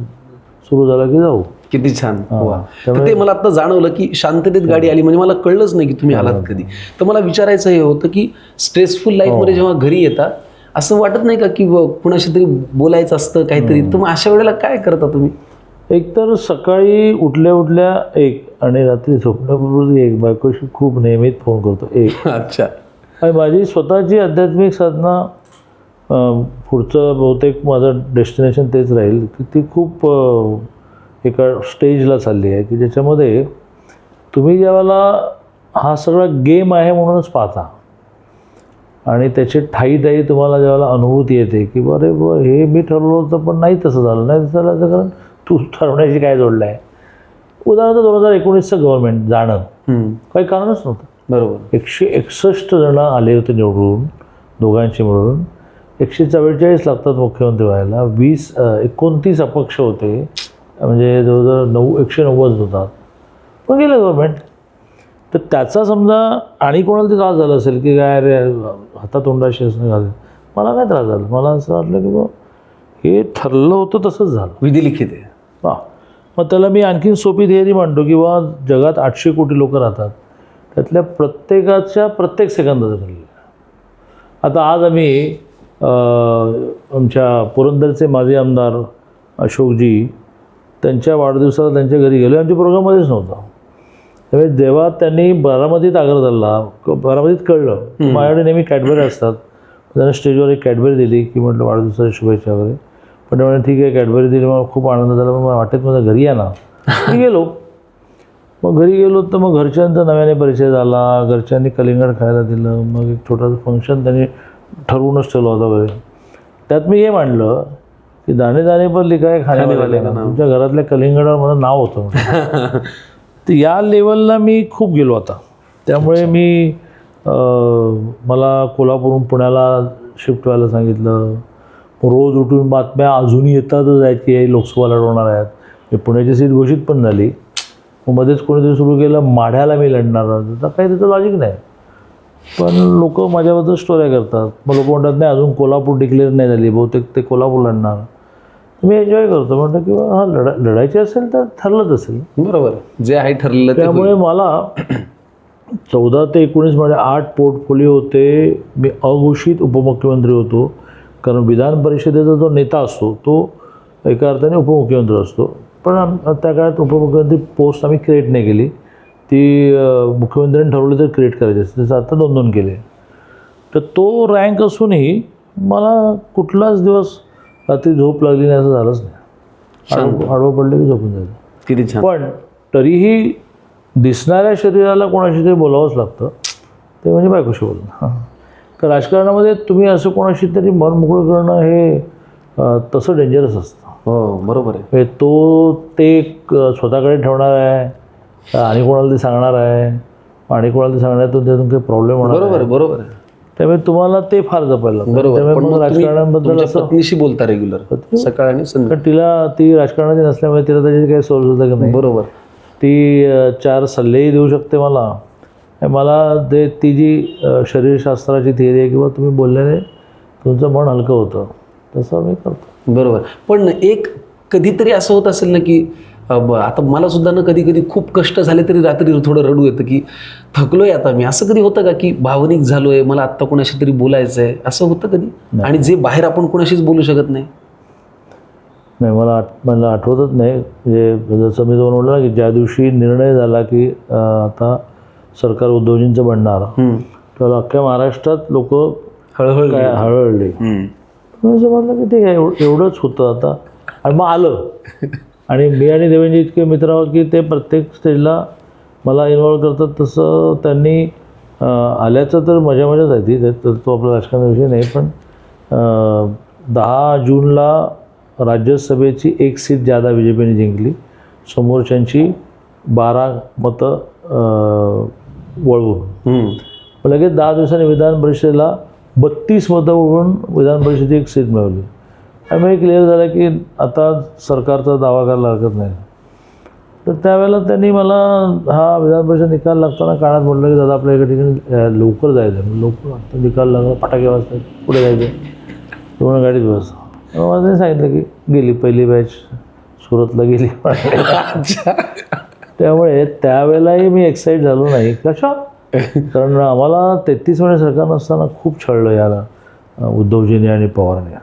सुरू झाला की जाऊ. किती छान. वा. तर त्यामुळे ते मला आता जाणवलं की शांततेत गाडी आली, म्हणजे मला कळलंच नाही की तुम्ही आलात कधी. तर मला विचारायचं हे होतं की स्ट्रेसफुल लाईफमध्ये जेव्हा घरी येता असं वाटत नाही का की कुणाशी तरी बोलायचं असतं काहीतरी, तर मग अशा वेळेला काय करता तुम्ही? एकतर सकाळी उठल्या उठल्या एक आणि रात्री झोपण्यापूर्वी एक, बायकोशी खूप नेहमीच फोन करतो एक. अच्छा. आणि माझी स्वतःची आध्यात्मिक साधना पुढचं बहुतेक माझं डेस्टिनेशन तेच राहील की ती खूप एका स्टेजला चालली आहे की ज्याच्यामध्ये तुम्ही ज्यावेळेला हा सगळा गेम आहे म्हणूनच पाहता आणि त्याची ठाई तुम्हाला ज्यावेळेला अनुभूती येते की बरे हे मी ठरवलं होतं पण नाही तसं झालं, नाही तसं झालं कारण तू ठरवण्याशी काय जोडलं आहे. उदाहरणार्थ 2019चं गव्हर्नमेंट जाणं काही कारणच नव्हतं. बरोबर. 161 जण आले होते निवडून, दोघांची मिळून 144 लागतात मुख्यमंत्री व्हायला, 29 अपक्ष होते, म्हणजे जवळजवळ 190 होतात, पण गेलं गव्हर्नमेंट. तर त्याचा समजा आणि कोणाला ते त्रास झाला असेल की काय रे हातातोंडाशी असणं घाल, मला काय त्रास झाला. मला असं वाटलं की बा हे ठरलं होतं तसंच झालं, विधिलिखित आहे. वा. मग त्याला मी आणखीन सोपी थिअरी मांडतो की बा जगात 800 कोटी लोक राहतात, त्यातल्या प्रत्येकाच्या प्रत्येक सेकंदाचं ठरलेलं. आता आज आम्ही आमच्या पुरंदरचे माजी आमदार अशोकजी त्यांच्या वाढदिवसाला त्यांच्या घरी गेलो, आमच्या प्रोग्राममध्येच नव्हता. त्यामुळे जेव्हा त्यांनी बारामतीत आग्रह धरला, बारामतीत कळलं, माझ्याकडे नेहमी कॅडबरी असतात, त्यांना स्टेजवर एक कॅडबरी दिली की म्हटलं वाढदिवसाच्या शुभेच्छा वगैरे. पण ते ठीक आहे कॅडबरी दिली, मला खूप आनंद झाला. मग वाटेत माझ्या घरी या ना, मी गेलो. मग घरी गेलो तर मग घरच्यांचा नव्याने परिचय झाला, घरच्यांनी कलिंगड खायला दिलं. मग एक छोटंसं फंक्शन त्यांनी ठरवूनच ठेवलं होतं घरी. त्यात मी हे मांडलं की दाणे दाणे पर लिखाय खाणे वाले ना, तुमच्या घरातल्या कलिंगडावर माझं नाव होतं. तर या लेवलला मी खूप गेलो आता. त्यामुळे मी मला कोल्हापूरहून पुण्याला शिफ्ट व्हायला सांगितलं. रोज उठून बातम्या अजूनही येतातच आहेत की हे लोकसभा लढवणार आहेत. मी पुण्याची सीट घोषित पण झाली. मग मध्येच कोणीतरी सुरू केलं माढ्याला मी लढणार, तर काही त्याचं लॉजिक नाही. पण लोक माझ्याबद्दल स्टोऱ्या करतात. मग लोक म्हणतात नाही अजून कोल्हापूर डिक्लेअर नाही झाली, बहुतेक ते कोल्हापूर लढणार. मी एन्जॉय करतो, म्हणतो की हा लढायची असेल तर ठरलंच असेल. बरोबर, जे आहे ठरलेलं. त्यामुळे मला 14 ते 19 मध्ये 8 पोर्टफोलिओ होते. मी अघोषित उपमुख्यमंत्री होतो, कारण विधान परिषदेचा जो नेता असतो तो एका अर्थाने उपमुख्यमंत्री असतो. पण त्या काळात उपमुख्यमंत्री पोस्ट आम्ही क्रिएट नाही केली, ती मुख्यमंत्र्यांनी ठरवली तर क्रिएट करायची असते. त्याचं आता 2-2 केले. तर तो रँक असूनही मला कुठलाच दिवस रात्री झोप लागली नाही असं झालंच नाही. आडवं पडलं की झोपून जायचं. किती छान. पण तरीही दिसणाऱ्या शरीराला कोणाशी तरी बोलावंच लागतं, ते म्हणजे बायकोशी बोलणं. तर राजकारणामध्ये तुम्ही असं कोणाशी तरी मन मोकळं करणं हे तसं डेंजरस असतं. हो बरोबर आहे. ते स्वतःकडे ठेवणार आहे आणि कोणाला ते सांगणार आहे आणि कोणाला ते सांगण्यातून त्यातून काही प्रॉब्लेम होणार. बरोबर बरोबर आहे. त्यामुळे तुम्हाला ते फार जपायला लागतं. बरोबर. मग राजकारणाबद्दल असं पत्नीशी बोलता रेग्युलर सकाळ आणि संध्याकाळ. ती राजकारणाची नसल्यामुळे तिला त्याची काही सोर्स होतं की नाही. बरोबर. ती 4 सल्लेही देऊ शकते मला ती जी शरीरशास्त्राची थिअरी आहे किंवा तुम्ही बोलल्याने तुमचं मन हलकं होतं, तसं मी करतो. बरोबर. पण एक कधीतरी असं होत असेल ना की आता मला सुद्धा ना कधी कधी खूप कष्ट झाले तरी रात्री थोडं रडू येतं की थकलोय आता मी. असं कधी होतं का की भावनिक झालोय, मला आत्ता कोणाशी तरी बोलायचं आहे, असं होतं कधी? आणि जे बाहेर आपण कोणाशीच बोलू शकत नाही. नाही, मला आठवतच नाही. म्हणजे जसं मी तुम्हाला म्हटलं की ज्या दिवशी निर्णय झाला की आता सरकार उद्धवजींचं बनणार, तर अख्ख्या महाराष्ट्रात लोक हळहळले. असं म्हटलं की ठीक आहे, एवढंच होतं आता. आणि मग आलं. आणि मी आणि देवेंद्र इतके मित्र आहोत की ते प्रत्येक स्टेजला मला इन्व्हॉल्व करतात. तसं त्यांनी आल्याचं तर मजाच आहे ती, तर तो आपला राजकारणाविषयी नाही. पण 10 जूनला राज्यसभेची 1 सीट जादा BJPने जिंकली, समोरच्यांची 12 मतं वळवून. लगेच 10 दिवसांनी विधान परिषदेला 32 मतं वळवून विधान परिषदेची 1 सीट मिळवली. त्यामुळे क्लिअर झालं की आता सरकारचा दावा करायला हरकत नाही. तर त्यावेळेला त्यांनी मला हा विधान परिषद निकाल लागताना काळात म्हटलं की दादा आपल्या एका ठिकाणी लवकर जायचं आहे. लवकर आता निकाल लागला, फटाके वाजतात, पुढे जायचं, पूर्ण गाडीत बस. मला त्यांनी सांगितलं की गेली पहिली बॅच सुरतला गेली. त्यामुळे त्यावेळेलाही मी एक्साईट झालो नाही. कशा? कारण आम्हाला 33 महिने सरकार नसताना खूप छळलं याला उद्धवजींनी आणि पवारांनी.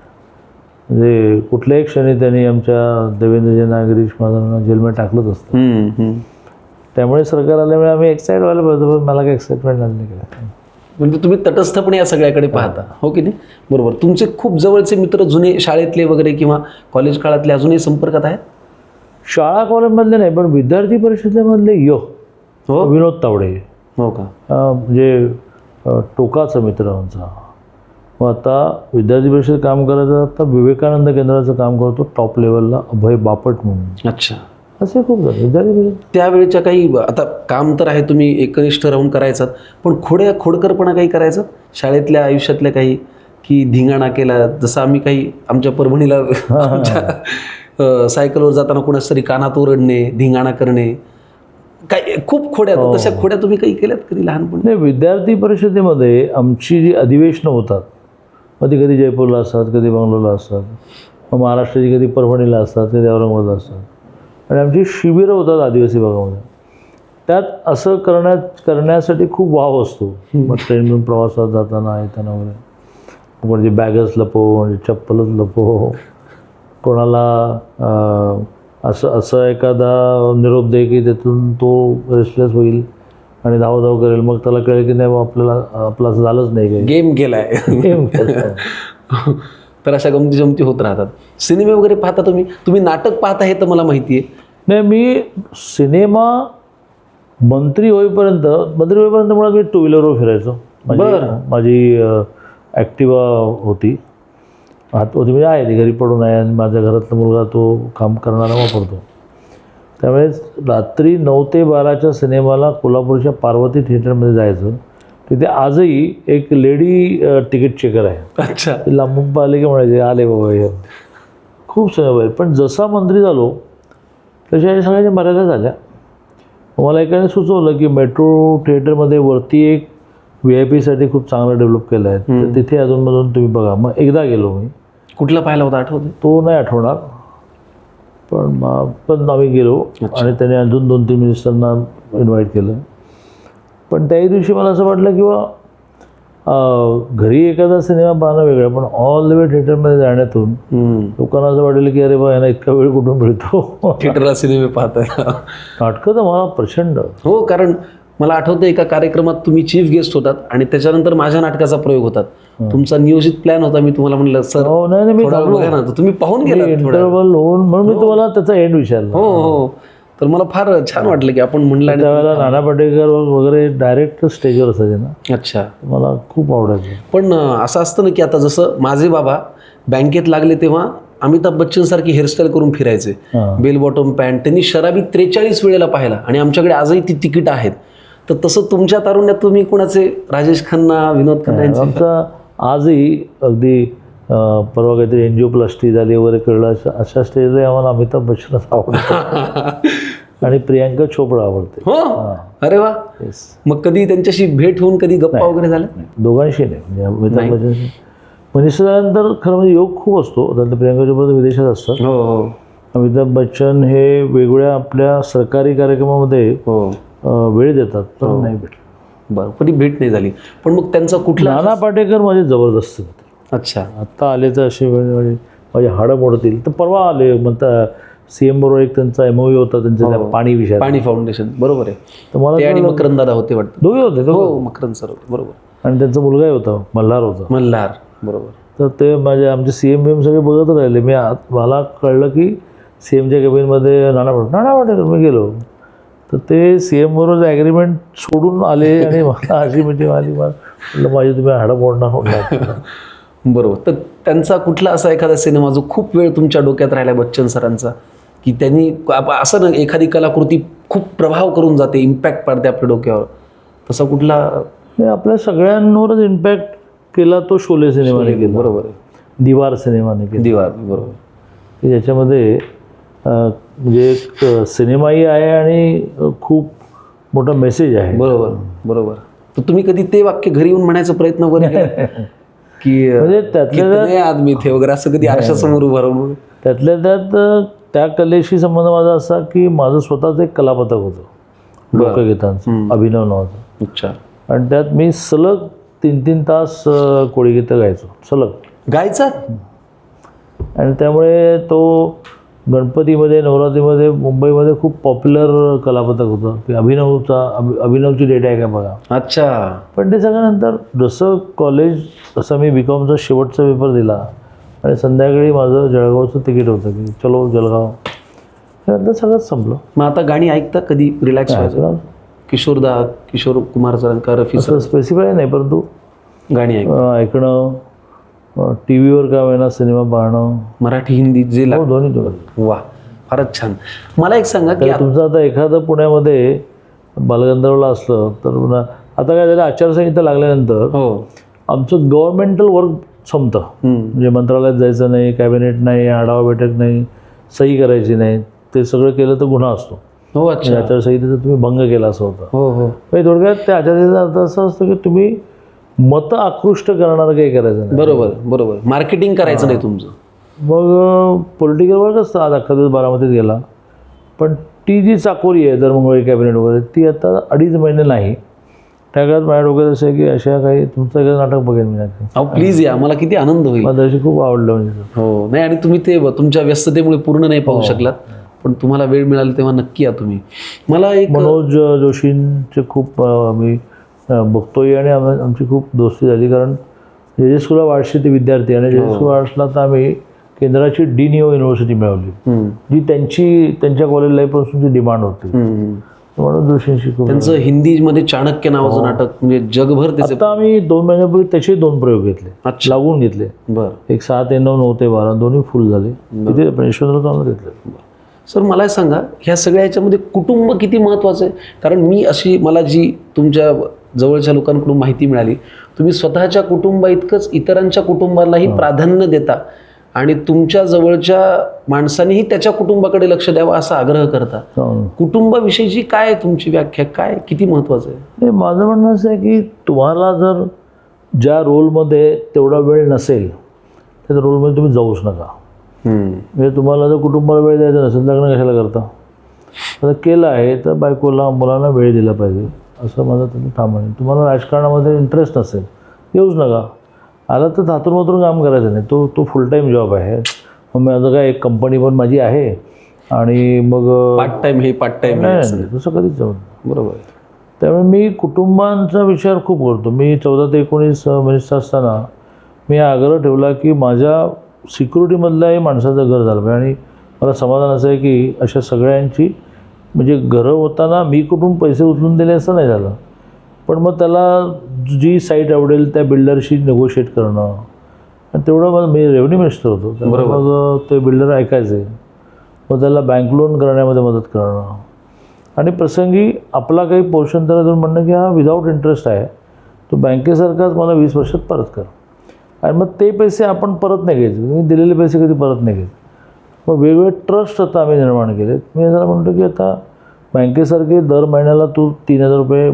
म्हणजे कुठल्याही क्षणी त्यांनी आमच्या देवेंद्रजींना, गिरीश महाजनांना जेलमध्ये टाकलंच असतं. त्यामुळे सरकार आल्यामुळे आम्ही एक्साईट व्हायला पाहिजे, पण मला काही एक्साइटमेंट झाली नाही. म्हणजे तुम्ही तटस्थपणे या सगळ्याकडे पाहता, हो की नाही? बरोबर. तुमचे खूप जवळचे मित्र जुने शाळेतले वगैरे किंवा कॉलेज काळातले अजूनही संपर्कात आहेत? शाळा कॉलेजमधले नाही, पण विद्यार्थी परिषदेमधले हो, विनोद तावडे, हो का? म्हणजे टोकाचा मित्र आमचा. मग आता विद्यार्थी परिषद काम करायचं, आता विवेकानंद केंद्राचं काम करतो टॉप लेवलला अभय बापट म्हणून. अच्छा. असे खूप झाले विद्यार्थी परिषद. त्यावेळेच्या काही आता काम तर आहे, तुम्ही एकनिष्ठ राहून करायचात, पण खोडकरपणा काही करायचं शाळेतल्या आयुष्यातल्या काही, की धिंगाणा केला? जसं आम्ही काही आमच्या परभणीला आमच्या सायकलवर जाताना कोणाच तरी कानात ओरडणे, धिंगाणा करणे, काय खूप खोड्या, तशा खोड्या तुम्ही काही केल्यात कधी लहानपणी? नाही, विद्यार्थी परिषदेमध्ये आमची जी अधिवेशनं होतात, मग ती कधी जयपूरला असतात, कधी बंगलोरला असतात, मग महाराष्ट्राची कधी परभणीला असतात, कधी औरंगाबादला असतात, आणि आमची शिबिरं होतात आदिवासी भागामध्ये. त्यात असं करण्यासाठी खूप वाव असतो. मग ट्रेनमधून प्रवासात जाताना येताना वगैरे म्हणजे बॅगच लपव, म्हणजे चप्पलच लपव, कोणाला असं एखादा निरोप दे की त्यातून तो रेस्टलेस होईल आणि धाव करेल. मग त्याला कळेल की नाही आपलं असं झालंच नाही, काही गेम केलाय. गेम केला. तर अशा गमती जमती होत राहतात. सिनेमे वगैरे पाहता तुम्ही नाटक पाहता हे तर मला माहिती आहे. नाही, मी सिनेमा मंत्री होईपर्यंत मुळात मी 2 व्हीलरवर फिरायचो. माझी ॲक्टिवा होती, म्हणजे आहे ती घरी पडून आहे, आणि माझ्या घरातला मुलगा तो काम करणारा वापरतो. त्यामुळे रात्री 9 ते 12च्या सिनेमाला कोल्हापूरच्या पार्वती थिएटरमध्ये जायचं. तिथे आजही एक लेडी तिकीट चेकर आहे. अच्छा. ते लांबून पाहिले की म्हणायचे आले बाबा हे. खूप सिनेमा आहे. पण जसा मंत्री झालो तशा सगळ्याच्या मर्यादा झाल्या. मला एकाने सुचवलं की मेट्रो थिएटरमध्ये वरती एक VIP साठी खूप चांगलं डेव्हलप केलं आहे, तर तिथे अजूनमधून तुम्ही बघा. मग एकदा गेलो मी. कुठला पाहिला होता आठवते? तो नाही आठवणार, पण आम्ही गेलो आणि त्याने अजून 2-3 मिनिस्टरांना इन्व्हाइट केलं. पण त्याही दिवशी मला असं वाटलं किंवा घरी एखादा सिनेमा पाहणं वेगळं, पण ऑल द वे थिएटरमध्ये जाण्यातून लोकांना असं वाटेल की अरे बा यांना इतका वेळ कुठून मिळतो थिएटरला सिनेमे पाहताय. नाटकं तर मला प्रचंड. हो, कारण मला आठवतं एका कार्यक्रमात तुम्ही चीफ गेस्ट होतात आणि त्याच्यानंतर माझ्या नाटकाचा प्रयोग होतात. तुमचा नियोजित प्लॅन होता. मी तुम्हाला म्हणलं सर नाही, मी बघा ना, तुम्ही पाहून गेला इंटरव्हल होऊन, म्हणून मी तुम्हाला त्याचा एंड विचारला. हो. तर मला फार छान वाटलं की आपण म्हणलं. त्यावेळेला नाना पाटेकर वगैरे डायरेक्ट स्टेजवर असायचे ना. अच्छा. मला खूप आवडायचं. पण असं असतं ना की आता जसं माझे बाबा बँकेत लागले तेव्हा अमिताभ बच्चन सारखी हेअरस्टाईल करून फिरायचे, बेल बॉटम पॅन्ट. त्यांनी शराबी 43 वेळेला पाहिला आणि आमच्याकडे आजही ती तिकीट आहेत. तर तसं तुमच्या तारुण्यात तुम्ही कोणाचे, राजेश खन्ना, विनोद खन्ना यांचे? आमचा आजही अगदी परवा काहीतरी एन्जिओप्लास्टी झाली वगैरे कळलं, अशा स्टेजला आम्हाला अमिताभ बच्चनच आवडतं आणि प्रियांका चोपडा आवडते. हो. अरे वा. मग कधी त्यांच्याशी भेट होऊन कधी गप्पा वगैरे झाल्या? दोघांशी नाही. म्हणजे अमिताभ बच्चन मनीषा झाल्यानंतर खरं म्हणजे योग खूप असतो. त्यानंतर प्रियांका चोपडा विदेशात असतात. हो. अमिताभ बच्चन हे वेगवेगळ्या आपल्या सरकारी कार्यक्रमामध्ये वेळ देतात, पण नाही भेटलं. बरं, कधी भेट नाही झाली. पण मग त्यांचा कुठला? नाना पाटेकर माझे जबरदस्त होते. अच्छा. आत्ता आले तर असे वेळ माझे हाडं मोडतील. तर परवा आले म्हणता CM बरोबर एक त्यांचा MOU होता त्यांच्या पाणी विषय, पाणी फाउंडेशन. बरोबर आहे. तर मला आणि मकरंद दादा होते वाटतं. दोघे होते. हो, मकरंद सर होते. बरोबर. आणि त्यांचा मुलगाही होता, मल्हार होता. मल्हार. बरोबर. तर ते आमचे CM सगळे बघत राहिले. मला कळलं की CMच्या कॅबिनमध्ये नाना पाटेकर. मी गेलो तर ते CM बरोबर ॲग्रीमेंट सोडून आले आणि मला अशी मिटिंग आली. म्हटलं माझी तुम्ही हाडं मोडणार. बरोबर. तर त्यांचा कुठला असा एखादा सिनेमा जो खूप वेळ तुमच्या डोक्यात राहिला बच्चन सरांचा, की त्यांनी असं ना एखादी कलाकृती खूप प्रभाव करून जाते, इम्पॅक्ट पाडते आपल्या डोक्यावर, तसा कुठला? आपल्या सगळ्यांवरच इम्पॅक्ट केला तो शोले सिनेमाने केला. बरोबर आहे. दिवार सिनेमाने केला. दिवार. बरोबर. की ज्याच्यामध्ये म्हणजे एक सिनेमाही आहे आणि खूप मोठा मेसेज आहे. बरोबर बरोबर. तर तुम्ही कधी ते वाक्य घरी येऊन म्हणायचा प्रयत्न वगैरे केला? की म्हणजे त्यातल्या कितने आदमी थे वगैरे असं कधी आरशासमोर उभं राहून? त्यातल्या त्यात त्या कलेशी संबंध माझा असा की माझं स्वतःच एक कलापथक होतं लोकगीतांचं, अभिनव नावाचं. अच्छा. आणि त्यात मी सलग 3-3 तास कोळीगीतं गायचो सलग. गायचा? आणि त्यामुळे तो गणपतीमध्ये, नवरात्रीमध्ये मुंबईमध्ये खूप पॉप्युलर कलापथक होतं की अभिनवची डेट आहे का बघा. अच्छा. पण ते सगळ्यानंतर जसं कॉलेज, तसं मी BComचा शेवटचा पेपर दिला आणि संध्याकाळी माझं जळगावचं तिकीट होतं की चलो जळगाव. त्यानंतर सगळंच संपलं. मग आता गाणी ऐकता कधी रिलॅक्स व्हायचं? किशोर कुमार सरांका, रफी सर, असं स्पेसिफाय नाही, परंतु गाणी ऐकणं, टी व्हीवर का होईना सिनेमा पाहणं, मराठी हिंदी जे हो दोन्ही. वा, फारच छान. मला एक सांगा की तुमचं आता एखादं पुण्यामध्ये बालगंधर्वला असलं तर आता काय झालं, आचारसंहिता लागल्यानंतर हो आमचं गव्हर्नमेंटल वर्क संपतं. म्हणजे मंत्रालयात जायचं नाही, कॅबिनेट नाही, आढावा बैठक नाही, सही करायची नाही. ते सगळं केलं तर गुन्हा असतो. हो. अच्छा. आचारसंहितेचा तुम्ही भंग केला असं होतं. हो हो. म्हणजे थोडक्यात त्या आचारसंहितेचा अर्थ असं असतं की तुम्ही मतं आकृष्ट करणारं काही करायचं नाही. बरोबर बरोबर. मार्केटिंग करायचं नाही तुमचं. मग पॉलिटिकल वर्क असतं. आज अख्खा दिवस बारामतीत गेला, पण ती जी चाकोरी आहे दर मंगळवारी कॅबिनेट वगैरे, ती आता 2.5 महिने नाही. त्या काळात माझ्या डोक्यात असं आहे की अशा काही तुमचं एखादं नाटक बघेन मी. अहो प्लीज या, मला किती आनंद होईल. मला त्याशी खूप आवडलं. म्हणजे हो नाही, आणि तुम्ही ते तुमच्या व्यस्ततेमुळे पूर्ण नाही पाहू शकलात, पण तुम्हाला वेळ मिळाला तेव्हा नक्की या तुम्ही. मला एक मनोज जोशींचे खूप मी बघतोय आणि आमची खूप दोस्ती झाली. कारण जे स्कूल ऑफ आर्ट्सचे ते विद्यार्थी, आणि जे स्कूल ऑफ आर्ट्सला तर आम्ही केंद्राची डीनिओ युनिव्हर्सिटी मिळवली, जी त्यांच्या कॉलेज लाईफपासूनची डिमांड होती. म्हणून जोशींशी खूप. त्यांचं हिंदीमध्ये चाणक्य नावाचं नाटक म्हणजे जगभर त्याचे. आता आम्ही 2 महिन्यापूर्वी त्याचे 2 प्रयोग घेतले, लागून घेतले. बरं. एक 7 ते 9, 9 ते 12 दोन्ही फुल झाले. तिथे आपण यशवंतराव चव्हाणला घेतले. सर मला सांगा, ह्या सगळ्या ह्याच्यामध्ये कुटुंब किती महत्त्वाचं आहे? कारण मला जी तुमच्या जवळच्या लोकांकडून माहिती मिळाली, तुम्ही स्वतःच्या कुटुंबा इतकंच इतरांच्या कुटुंबालाही प्राधान्य देता आणि तुमच्या जवळच्या माणसांनीही त्याच्या कुटुंबाकडे लक्ष द्यावं असा आग्रह करता. कुटुंबाविषयीची काय तुमची व्याख्या, काय किती महत्त्वाचं आहे? माझं म्हणणं असं आहे की तुम्हाला जर ज्या रोलमध्ये तेवढा वेळ नसेल, त्या रोलमध्ये तुम्ही जाऊच नका. म्हणजे तुम्हाला जर कुटुंबाला वेळ द्यायचा नसेल, लग्न कशाला करता? आता केलं आहे तर बायकोला, मुलांना वेळ दिला पाहिजे, असं माझं तुम्ही ठाम आहे. तुम्हाला राजकारणामध्ये इंटरेस्ट नसेल, येऊच नका. आला तर थातूरमातून काम करायचं नाही. तो फुल टाईम जॉब आहे. मग माझं काय, एक कंपनी पण माझी आहे आणि मग पार्ट टाईम नाही, तसं कधीच जाऊ. बरोबर. त्यामुळे मी कुटुंबांचा विचार खूप करतो. मी 14 ते 19 मिनिस्टर असताना मी आग्रह ठेवला की माझ्या सिक्युरिटीमधल्याही माणसाचं घर झालं पाहिजे. आणि मला समाधान असं आहे की अशा सगळ्यांची म्हणजे घरं होताना मी कुठून पैसे उचलून दिले असं नाही झालं, पण मग त्याला जी साईट आवडेल त्या बिल्डरशी नेगोशिएट करणं, आणि तेवढं मग मी रेव्हन्यू मिनिस्टर होतो. मग ते बिल्डर ऐकायचे, मग त्याला बँक लोन करण्यामध्ये मदत करणं, आणि प्रसंगी आपला काही पोर्शन त्याला देऊन म्हणणं की हा विदाऊट इंटरेस्ट आहे, तो बँकेसारखाच मला 20 वर्षात परत कर. आणि मग ते पैसे आपण परत नाही घ्यायचे, मी दिलेले पैसे कधी परत नाही घ्यायचे. मग वेगवेगळे ट्रस्ट आता आम्ही निर्माण केले. मी जरा म्हणतो की आता बँकेसारखे दर महिन्याला तू 3000 रुपये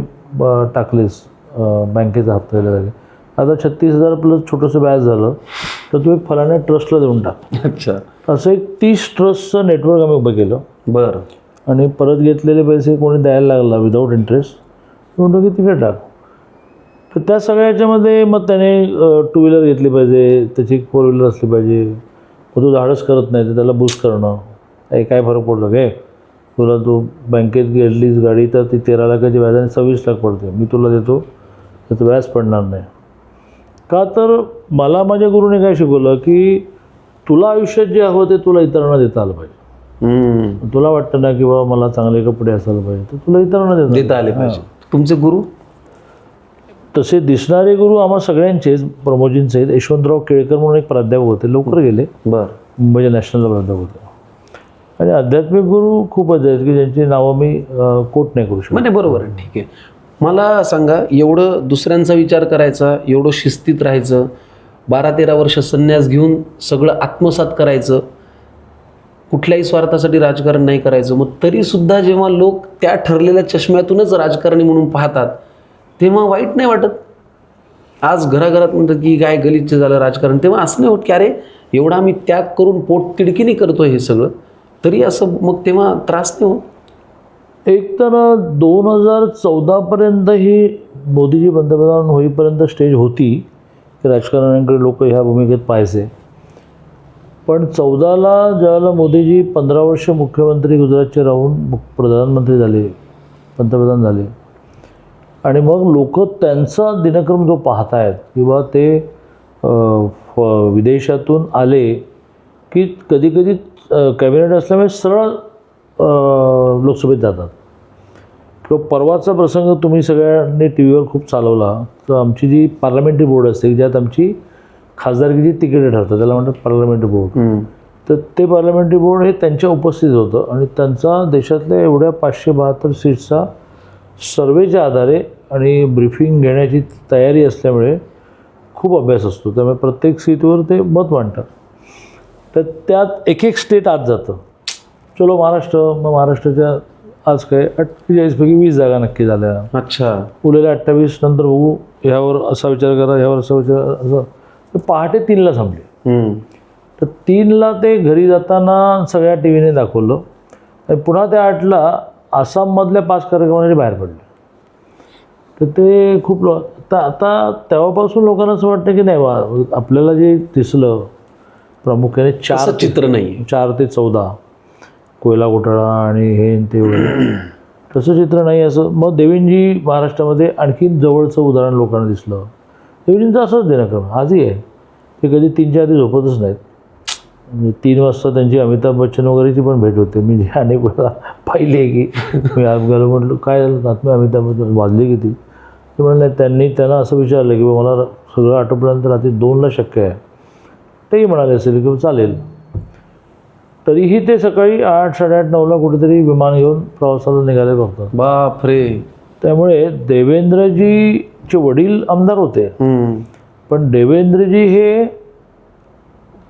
टाकलेस बँकेचा हप्ता दिला जाईल, आता 36,000 प्लस छोटंसं व्याज झालं तर तू एक फलाण्या ट्रस्टला देऊन टाक. अच्छा. असं एक 30 ट्रस्टचं नेटवर्क आम्ही उभं केलं. बरं. आणि परत घेतलेले पैसे कोणी द्यायला लागला विदाऊट इंटरेस्ट, म्हणतो की तिकडे टाक. तर त्या सगळ्या ह्याच्यामध्ये मग त्याने 2 व्हीलर घेतली पाहिजे, त्याची 4 व्हीलर असली पाहिजे. मग तो धाडस करत नाही तर त्याला बूस्ट करणं, काय फरक पडतो काय तुला, तू बँकेत घेतलीस गाडी तर ती 13 लाखाची व्याजाने 26 लाख पडते, मी तुला देतो त्याचं व्याज पडणार नाही का? तर मला माझ्या गुरुने काय शिकवलं की तुला आयुष्यात जे हवं ते तुला इतरांना देता आलं पाहिजे. तुला वाटतं ना की बाबा मला चांगले कपडे असायला पाहिजे, तर तुला इतरांना देता आले पाहिजे. तुमचे गुरु तसे दिसणारे गुरु आम्हा सगळ्यांचेच, प्रमोदजींचे आहेत. यशवंतराव केळकर म्हणून एक प्राध्यापक होते, लवकर गेले. बरं. मुंबईच्या नॅशनलला प्राध्यापक होते. आणि आध्यात्मिक गुरु खूपच आहेत की ज्यांची नावं मी कोट नाही करू शकत. म्हणजे बरोबर आहे, ठीक आहे. मला सांगा, एवढं दुसऱ्यांचा विचार करायचा, एवढं शिस्तीत राहायचं, 12-13 वर्ष संन्यास घेऊन सगळं आत्मसात करायचं, कुठल्याही स्वार्थासाठी राजकारण नाही करायचं. मग तरीसुद्धा जेव्हा लोक त्या ठरलेल्या चष्म्यातूनच राजकारणी म्हणून पाहतात तेव्हा वाईट नाही वाटत. आज घराघरात म्हणतात की काय गलिच्छ झालं राजकारण, तेव्हा असं नाही होत की अरे एवढा मी त्याग करून पोट तिडकीने करतोय हे सगळं, तरी असं मग तेव्हा त्रास नाही होत. एक तर 2014पर्यंत ही मोदीजी पंतप्रधान होईपर्यंत स्टेज होती की राजकारण्यांकडे लोक ह्या भूमिकेत पाहायचे. पण 14ला ज्यावेळेला मोदीजी 15 वर्ष मुख्यमंत्री गुजरातचे राहून प्रधानमंत्री झाले, पंतप्रधान झाले, आणि मग लोक त्यांचा दिनक्रम जो पाहतायत किंवा ते विदेशातून आले की कधीकधी कॅबिनेट असल्यामुळे सरळ लोकसभेत जातात. किंवा परवाचा प्रसंग तुम्ही सगळ्यांनी टी व्हीवर खूप चालवला, तर आमची जी पार्लमेंटरी बोर्ड असते ज्यात आमची खासदारकीची तिकीटे ठरतात, त्याला म्हणतात पार्लमेंटरी बोर्ड. तर ते पार्लमेंटरी बोर्ड हे त्यांच्या उपस्थित होतं आणि त्यांचा देशातल्या एवढ्या 572 सीट्सचा सर्वेच्या आधारे आणि ब्रीफिंग घेण्याची तयारी असल्यामुळे खूप अभ्यास असतो, त्यामुळे प्रत्येक सीटवर ते मत मांडतात. तर त्यात एक एक स्टेट आत जातं. चलो महाराष्ट्र, मग महाराष्ट्राच्या आज काय 48पैकी 20 जागा नक्की झाल्या. अच्छा, उरलेल्या 28 नंतर बघू, ह्यावर असा विचार करा, ह्यावर असा विचार, असं. तर पहाटे 3ला संपले. तर 3ला ते घरी जाताना सगळ्या टी व्हीने दाखवलं आणि पुन्हा ते 8ला आसाममधल्या 5 कार्यक्रमांनी बाहेर पडले. तर ते खूप आता तेव्हापासून लोकांना असं वाटतं की नाही बा, आपल्याला जे दिसलं प्रामुख्याने 4 चित्र नाही, 4 ते 14 कोयला घोटाळा आणि हे ते वगैरे, तसं चित्र नाही. असं मग देवेंद्रजी महाराष्ट्रामध्ये आणखीन जवळचं उदाहरण लोकांना दिसलं. देवेंद्रजींचं असंच देणं आजही आहे, ते कधी 3च्या आधी झोपतच नाहीत. म्हणजे 3 वाजता त्यांची अमिताभ बच्चन वगैरेची पण भेट होते. मी जे अनेक वेळा पाहिली आहे की मी गेलो म्हटलं काय झालं आत्मा, अमिताभ बच्चन वाजले किती, ते म्हणलं त्यांना असं विचारलं की मला सगळं आटोपर्यंत रात्री 2ला शक्य आहे. तेही म्हणाले असेल की चालेल. तरीही ते सकाळी 8, 8:30, 9ला कुठेतरी विमान घेऊन प्रवासाला निघाले बघतात. बापरे. त्यामुळे देवेंद्रजीचे वडील आमदार होते, पण देवेंद्रजी हे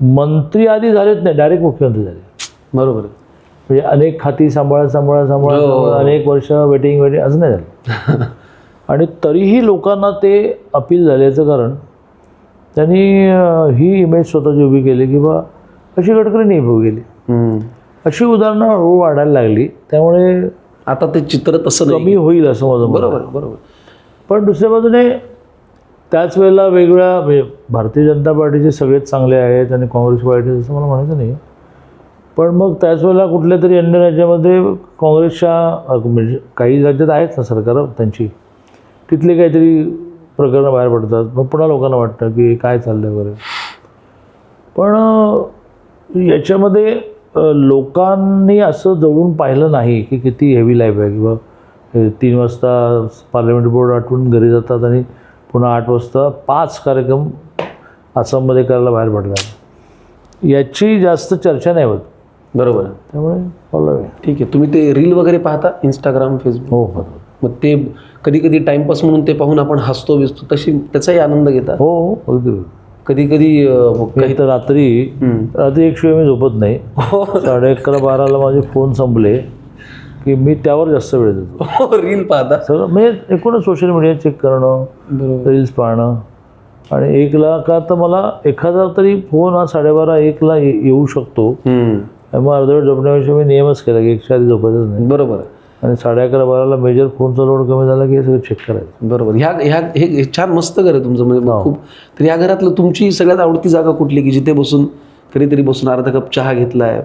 मंत्री आधी झालेच नाही, डायरेक्ट मुख्यमंत्री झाले. बरोबर. म्हणजे अनेक खाती सांभाळत अनेक वर्ष वेटिंग असं नाही झालं. आणि तरीही लोकांना ते अपील झाल्याचं कारण त्यांनी ही इमेज स्वतःची उभी केली की बा अशी गडकरी नाही उभी केली. अशी उदाहरणं हळूहळू वाढायला लागली. त्यामुळे आता ते चित्र तसं कमी होईल असं माझं मत आहे. बरोबर. पण दुसऱ्या बाजूने त्याच वेळेला वेगळ्या म्हणजे भारतीय जनता पार्टीचे सगळेच चांगले आहेत आणि काँग्रेस पार्टी असं मला म्हणायचं नाही. पण मग त्याच वेळेला कुठल्या तरी अन्य राज्यामध्ये काँग्रेसच्या म्हणजे काही राज्यात आहेत ना सरकार त्यांची, तिथले काहीतरी प्रकरणं बाहेर पडतात. मग पुन्हा लोकांना वाटतं की काय चाललं वगैरे. पण याच्यामध्ये लोकांनी असं जवळून पाहिलं नाही की किती हेवी लाईफ आहे. किंवा 3 वाजता पार्लमेंट बोर्ड आठवून घरी जातात आणि पुन्हा 8 वाजता 5 कार्यक्रम आसाममध्ये करायला बाहेर पडतात. याची जास्त चर्चा नाही होत. बरोबर. त्यामुळे प्रॉब्लेम आहे. ठीक आहे. तुम्ही ते रील वगैरे पाहता इंस्टाग्राम, फेसबुक? हो बरोबर. मग ते कधी कधी टाइमपास म्हणून ते पाहून आपण हसतो बिसतो, तशी त्याचाही आनंद घेता? हो अगदी. कधी कधी काही तर रात्री एक शिवाय मी झोपत नाही. 11:30, 12ला माझे फोन संपले की मी त्यावर जास्त वेळ देतो. रील पाहता सगळं म्हणजे एकूणच सोशल मीडिया चेक करणं, रील्स पाहणं. आणि 1ला का तर मला एखादा तरी फोन हा 12:30, 1ला येऊ शकतो. मग अर्धवेळ झोपण्यापेक्षा मी नियमच केला की 1च्या आधी झोपायचंच नाही. बरोबर. आणि 11:30, 12ला मेजर फोनचा लोड कमी झाला की हे सगळं चेक करायचं. बरोबर. हे छान मस्त घर आहे तुमचं. म्हणजे खूप. तर या घरातलं तुमची सगळ्यात आवडती जागा कुठली की जिथे बसून कधीतरी बसून अर्धा कप चहा घेतलाय,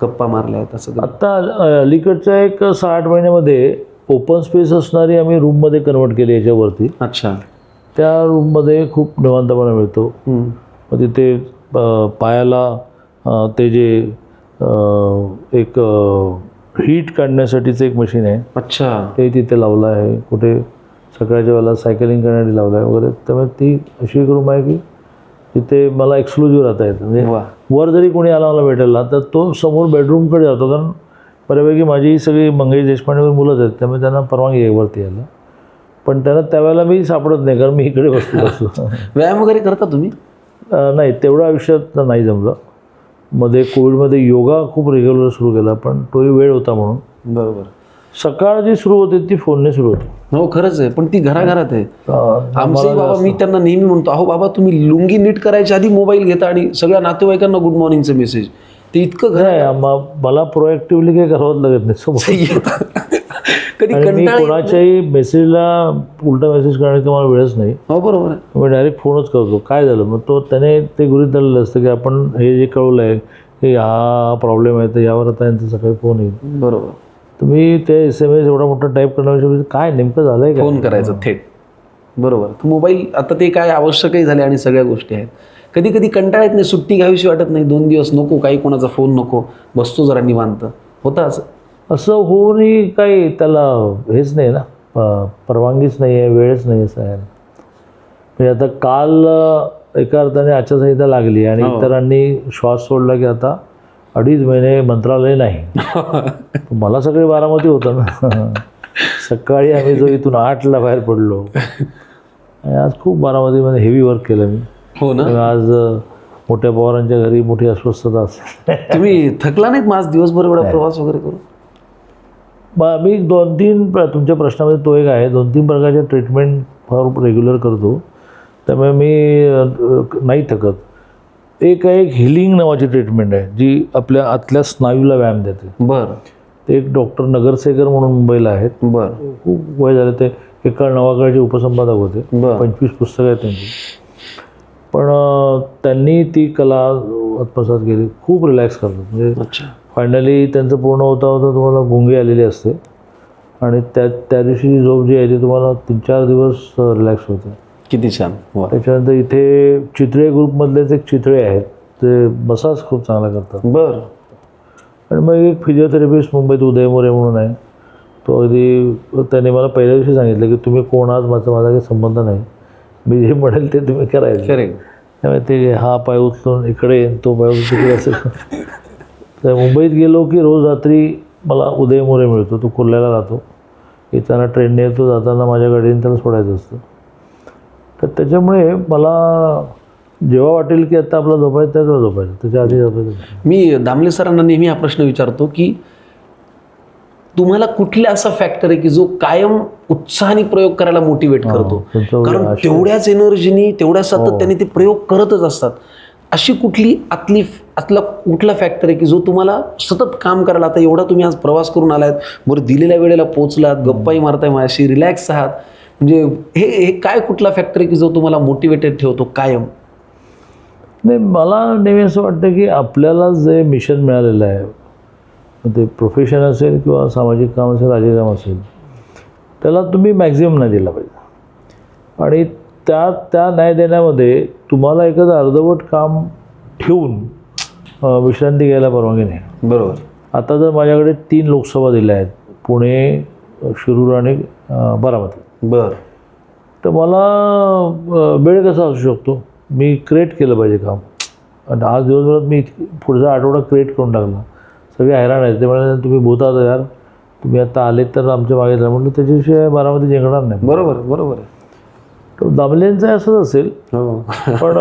गप्पा मारल्या आहेत असं? आत्ता अलीकडच्या एक 6-8 महिन्यामध्ये ओपन स्पेस असणारी आम्ही रूममध्ये कन्वर्ट केली याच्यावरती. अच्छा. त्या रूममध्ये खूप निवांतपणा मिळतो. मग तिथे पायाला ते जे एक हीट काढण्यासाठीचं एक मशीन आहे. अच्छा. ते तिथे लावलं आहे. कुठे सकाळच्या वेळेला सायकलिंग करण्यासाठी लावलं आहे वगैरे. त्यामुळे ती अशी एक रूम आहे की तिथे मला एक्सक्लुझिव्ह राहता येतं. म्हणजे वर जरी कोणी आला मला भेटायला तर तो समोर बेडरूमकडे जातो, कारण बऱ्यापैकी माझी सगळी मंगेश देशपांडेवर मुलंच आहेत, त्यामुळे त्यांना परवानगी आहे वरती यायला. पण त्यांना त्यावेळेला मी सापडत नाही, कारण मी इकडे बसतो. व्यायाम वगैरे करता तुम्ही? नाही, तेवढं आयुष्यात नाही जमलं. मध्ये कोविडमध्ये योगा खूप रेग्युलर सुरू केला, पण तोही वेळ होता म्हणून. बरोबर. सकाळ जी सुरू होते ती फोनने सुरू होती. हो खरंच आहे, पण ती घराघरात आहे. आमचे आम्हाला बाबा, मी त्यांना नेहमी म्हणतो, अहो बाबा तुम्ही लुंगी नीट करायच्या आधी मोबाईल घेता आणि सगळ्या नातेवाईकांना गुड मॉर्निंगचं मेसेज, ते इतकं घर नाही, मला प्रोएक्टिव्हली काही करावंच लागत नाही समोर. कधी आणि मी कंटाळा येत नाही. कोणाच्याही मेसेजला उलटा मेसेज करण्याचा मला वेळच नाही. हो बरोबर आहे. मी डायरेक्ट फोनच करतो, काय झालं, मग तो त्याने ते गृहीत धरलेलं असतं की आपण हे जे कळवलं आहे की हा प्रॉब्लेम आहे, तर यावर आता यांचा सकाळी फोन येईल. बरोबर. तुम्ही ते SMS एवढा मोठा टाईप करण्यापेक्षा काय नेमकं झालंय का, फोन करायचं थेट. बरोबर. तर मोबाईल आता ते काय आवश्यकही झाले आणि सगळ्या गोष्टी आहेत. कधी कधी कंटाळा येत नाही, सुट्टी घ्यावीशी वाटत नाही, 2 दिवस नको, काही कोणाचा फोन नको, बसतो जरा निवांत. होतं असं होऊनही काही त्याला हेच नाही ना, परवानगीच नाही आहे, वेळच नाही असं आहे. म्हणजे आता काल एका अर्थाने आचारसंहिता लागली आणि इतरांनी श्वास सोडला की आता 2.5 महिने मंत्रालय नाही. मला सगळे बारामती होतं ना. सकाळी आम्ही जो इथून 8ला बाहेर पडलो आणि आज खूप बारामतीमध्ये हेवी वर्क केलं मी. हो ना. आज मोठ्या पवारांच्या घरी मोठी अस्वस्थता असते. तुम्ही थकला नाहीत माझ दिवसभर एवढा प्रवास वगैरे करून? मी 2-3 तुमच्या प्रश्नामध्ये तो एक आहे, 2-3 प्रकारच्या ट्रीटमेंट फार रेग्युलर करतो, त्यामुळे मी नाही थकत. एक आहे, एक हिलिंग नावाची ट्रीटमेंट आहे जी आपल्या आतल्या स्नायूला व्यायाम देते. बरं. ते एक डॉक्टर नगरसेकर म्हणून मुंबईला आहेत. बरं. खूप वय झाले, ते एका नवाकाळचे उपसंपादक होते. बरं. 25 पुस्तकं आहेत त्यांची. पण त्यांनी ती कला आत्मसात केली. खूप रिलॅक्स करतात. म्हणजे अच्छा. फायनली त्यांचं पूर्ण होता तुम्हाला गुंगी आलेली असते आणि त्या दिवशी झोप जी आहे ती तुम्हाला 3-4 दिवस रिलॅक्स होते. किती छान. त्याच्यानंतर इथे चितळे ग्रुपमधलेच एक चितळे आहेत, ते मसाज खूप चांगला करतात. बरं. आणि मग एक फिजिओथेरपिस्ट मुंबईत उदय मोरे म्हणून आहे, तो अगदी त्याने मला पहिल्या दिवशी सांगितलं की तुम्ही कोण आहात, माझा काही संबंध नाही, मी जे म्हणेल ते तुम्ही करायचं. त्यामुळे ते हा पाय उचलून इकडे येईन, तो पाय उचलून तिकडे असेल. तर मुंबईत गेलो की रोज रात्री मला उदय मोरे मिळतो, तो कुर्ल्याला राहतो. येताना ट्रेनने येतो, जाताना माझ्या गाडीने त्याला सोडायचं असतं. तर त्याच्यामुळे मला जेव्हा वाटेल की आता आपला झोपायचं त्याच वेळा झोपायचं, त्याच्या आधी झोपायचं. मी दामले सरांना नेहमी हा प्रश्न विचारतो की तुम्हाला कुठला असा फॅक्टर आहे की जो कायम उत्साहाने प्रयोग करायला मोटिवेट करतो? कारण तेवढ्याच एनर्जीनी, तेवढ्या सातत्याने ते प्रयोग करतच असतात. अशी कुठली आतला कुठला फॅक्टर आहे की जो तुम्हाला सतत काम करायला, आता एवढा तुम्ही आज प्रवास करून आलात, बरं दिलेल्या वेळेला पोहोचलात, गप्पाही मारताय माझ्याशी, रिलॅक्स आहात, म्हणजे हे काय कुठला फॅक्टर आहे की जो तुम्हाला मोटिवेटेड ठेवतो कायम? नाही, मला नेहमी असं वाटतं की आपल्याला जे मिशन मिळालेलं आहे, ते प्रोफेशन असेल किंवा सामाजिक काम असेल, राजकीय काम असेल, त्याला तुम्ही मॅक्झिमम नाही दिला पाहिजे. आणि त्या न्याय देण्यामध्ये तुम्हाला एखादं अर्धवट काम ठेवून विश्रांती घ्यायला परवानगी नाही. बरोबर. आता जर माझ्याकडे 3 लोकसभा दिल्या आहेत, पुणे, शिरूर आणि बारामती. बरं. तर मला वेळ कसा असू शकतो, मी क्रिएट केलं पाहिजे काम. आणि आज दिवसभरात मी पुढचा आठवडा क्रिएट करून टाकला. सगळे हैराण आहेत, ते म्हणाले तुम्ही भूतात यार, तुम्ही आता आले तर आमच्या मागे जा. म्हटलं त्याच्याशिवाय बारामती जिंकणार नाही. बरोबर आहे. तर दामलेंचं असंच असेल. पण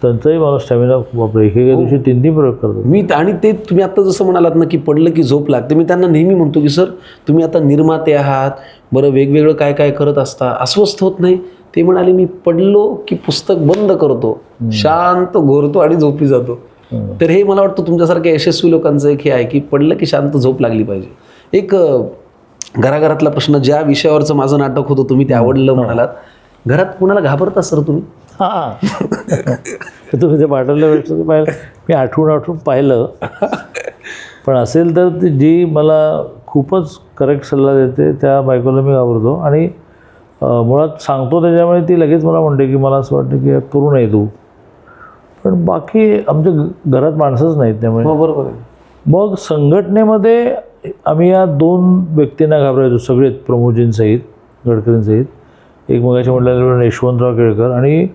त्यांचाही मला स्टॅमिना खूप वापरला. एकेका दिवशी 3 प्रयोग करतो मी. आणि ते तुम्ही आत्ता जसं म्हणालात ना की पडलं की झोप लागते, मी त्यांना नेहमी म्हणतो की सर तुम्ही आता निर्माते आहात, बरं वेगवेगळं काय काय करत असता, अस्वस्थ होत नाही? ते म्हणाले मी पडलो की पुस्तक बंद करतो, शांत घोरतो आणि झोपी जातो. तर हे मला वाटतं तुमच्यासारख्या यशस्वी लोकांचं एक हे आहे की पडलं की शांत झोप लागली पाहिजे. एक घराघरातला प्रश्न, ज्या विषयावरचं माझं नाटक होतं तुम्ही ते आवडलं म्हणालात, घरात कुणाला घाबरता सर तुम्ही? तुम्ही ते पाठवल्यापेक्षा पाहिलं, मी आठवून पाहिलं. पण असेल तर ती जी मला खूपच करेक्ट सल्ला देते त्या बायकोला मी घाबरतो. आणि मुळात सांगतो त्याच्यामुळे ती लगेच मला म्हणते की मला असं वाटतं की करू नये तू. पण बाकी आमच्या घरात माणसंच नाहीत, त्यामुळे. बरोबर आहे. मग संघटनेमध्ये आम्ही या 2 व्यक्तींना घाबरायचो सगळेच, प्रमोदजींसहित, गडकरींसहित. एक मगाशी म्हटल्यानंतर यशवंतराव केळकर, आणि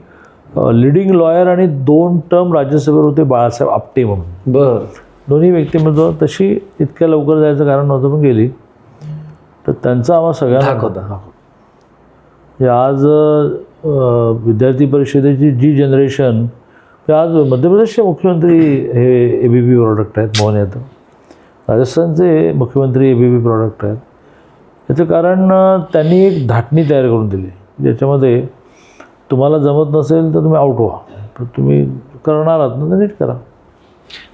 लिडिंग लॉयर आणि 2 टर्म राज्यसभेवर होते बाळासाहेब आपटे म्हणून. बरं. दोन्ही व्यक्तिमत्व तशी इतक्या लवकर जायचं कारण नव्हतं, पण गेली. तर त्यांचा आम्हाला सगळ्यांना होता. आज विद्यार्थी परिषदेची जी जनरेशन तर आज मध्य प्रदेशचे मुख्यमंत्री हे ABP प्रॉडक्ट आहेत, मोहन यादव. राजस्थानचे मुख्यमंत्री ABP प्रॉडक्ट आहेत. याचं कारण त्यांनी एक धाटणी तयार करून दिली, ज्याच्यामध्ये तुम्हाला जमत नसेल तर तुम्ही आउट व्हा, पण तुम्ही करणार आहात ना तर नीट करा.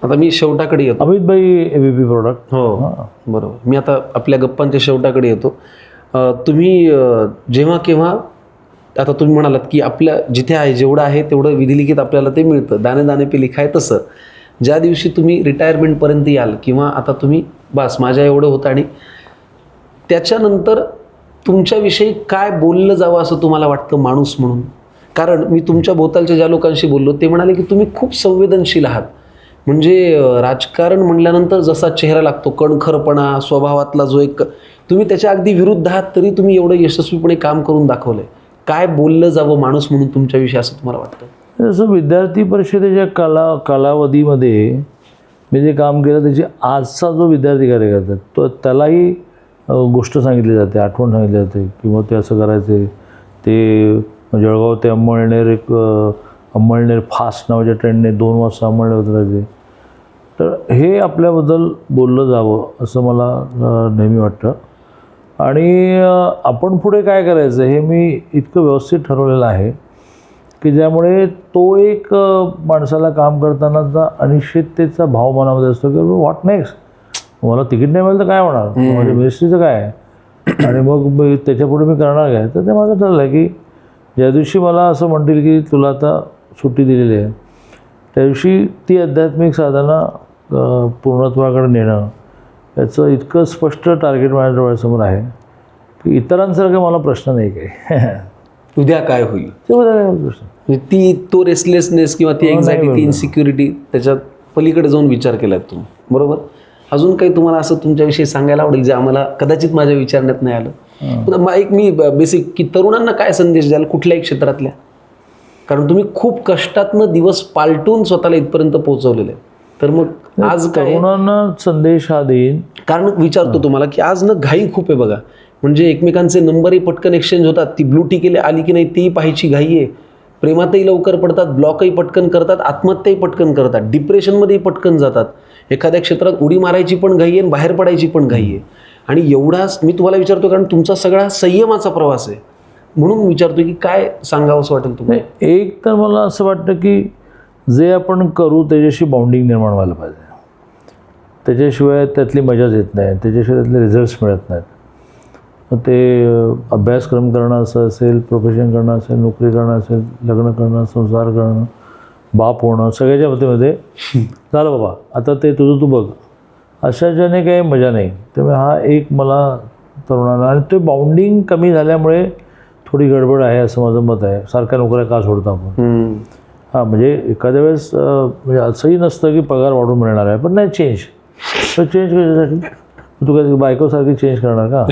आता मी शेवटाकडे येतो. Amitbhai ABP product. हो बरोबर. मी आता आपल्या गप्पांच्या शेवटाकडे येतो. तुम्ही जेव्हा केव्हा आता तुम्ही म्हणालात की आपल्या जिथे आहे जेवढं आहे तेवढं विधिलिखित आपल्याला ते मिळतं, दाणे दाणे पे लिखा आहे. तसं ज्या दिवशी तुम्ही रिटायरमेंटपर्यंत याल किंवा आता तुम्ही बस माझ्या एवढं होतं आणि त्याच्यानंतर तुमच्याविषयी काय बोललं जावं असं तुम्हाला वाटतं माणूस म्हणून? कारण मी तुमच्या भोवतालच्या ज्या लोकांशी बोललो ते म्हणाले की तुम्ही खूप संवेदनशील आहात. म्हणजे राजकारण म्हटल्यानंतर जसा चेहरा लागतो, कणखरपणा, स्वभावातला जो एक, तुम्ही त्याच्या अगदी विरुद्ध आहात तरी तुम्ही एवढं यशस्वीपणे काम करून दाखवलं आहे. काय बोललं जावं माणूस म्हणून तुमच्याविषयी असं तुम्हाला वाटतं? जसं विद्यार्थी परिषदेच्या कालावधीमध्ये मी जे काम केलं त्याची आजचा जो विद्यार्थी कार्यकर्ता आहे तो त्यालाही गोष्ट सांगितली जाते, आठवण सांगितली जाते किंवा ते असं करायचे. ते जळगाव ते अंमळनेर अंमळनेर फास्ट नावाच्या ट्रेनने 2 वाजता अंमळनेर उतरायचे. तर हे आपल्याबद्दल बोललं जावं असं मला नेहमी वाटतं. आणि आपण पुढे काय करायचं हे मी इतकं व्यवस्थित ठरवलेलं आहे की ज्यामुळे तो एक माणसाला काम करतानाचा अनिश्चिततेचा भाव मनामध्ये असतो की व्हॉट नेक्स्ट, मला तिकीट नाही मिळालं तर काय होणार, माझ्या मिनिस्ट्रीचं काय आहे आणि मग त्याच्यापुढे मी करणार काय. तर ते माझं ठरलं आहे की ज्या दिवशी मला असं म्हणतील की तुला आता सुट्टी दिलेली आहे त्या दिवशी ती आध्यात्मिक साधना पूर्णत्वाकडे नेणं याचं इतकं स्पष्ट टार्गेट माझ्या डोळ्यासमोर आहे की इतरांसारखं मला प्रश्न नाही काही. उद्या काय होईल ते बघा प्रश्न, ती तो रेसलेसनेस किंवा ती एन्झायटी, ती इन्सिक्युरिटी, त्याच्यात पलीकडे जाऊन विचार केलात तुम्ही. बरोबर. अजून काही तुम्हाला असं तुमच्याविषयी सांगायला आवडेल जे आम्हाला कदाचित माझ्या विचारण्यात नाही आलं? एक मी बेसिक की तरुणांना काय संदेश द्याल कुठल्याही क्षेत्रातल्या? कारण तुम्ही खूप कष्टातनं दिवस पालटून स्वतःला इथपर्यंत पोहोचवलेले आहे. तर मग आज काय तरुणांना संदेश हा देईन. कारण विचारतो तुम्हाला की आज न घाई खूप आहे बघा. म्हणजे एकमेकांचे नंबरही पटकन एक्सचेंज होतात, ती ब्लू टिक आली की नाही तीही पाहायची घाई आहे, प्रेमातही लवकर पडतात, ब्लॉकही पटकन करतात, आत्महत्याही पटकन करतात, डिप्रेशनमध्येही पटकन जातात. एखाद्या क्षेत्रात उडी मारायची पण घाई आहे आणि बाहेर पडायची पण घाई आहे. आणि एवढाच मी तुम्हाला विचारतो कारण तुमचा सगळा संयमाचा प्रवास आहे म्हणून विचारतो की काय सांगावं असं वाटेल तुम्हाला? एक तर मला असं वाटतं की जे आपण करू त्याच्याशी बाउंडिंग निर्माण व्हायला पाहिजे. त्याच्याशिवाय त्यातली मजाच येत नाही, त्याच्याशिवाय त्यातले रिझल्ट्स मिळत नाहीत. मग ते अभ्यासक्रम करणं असं असेल, प्रोफेशन करणं असेल, नोकरी करणं असेल, लग्न करणं, संसार करणं, बाप होणं, सगळ्याच्या मध्ये झालं बाबा आता ते तुझं तू बघ, अशाच्याने काही मजा नाही. त्यामुळे हा एक मला तरुणांना, आणि ते बाउंडिंग कमी झाल्यामुळे थोडी गडबड आहे असं माझं मत आहे. सारख्या नोकऱ्या का सोडतो आपण? हां, म्हणजे एखाद्या वेळेस म्हणजे असंही नसतं की पगार वाढून मिळणार आहे, पण नाही चेंज. तर चेंज कशासाठी? तू काय बायकोसारखी चेंज करणार का?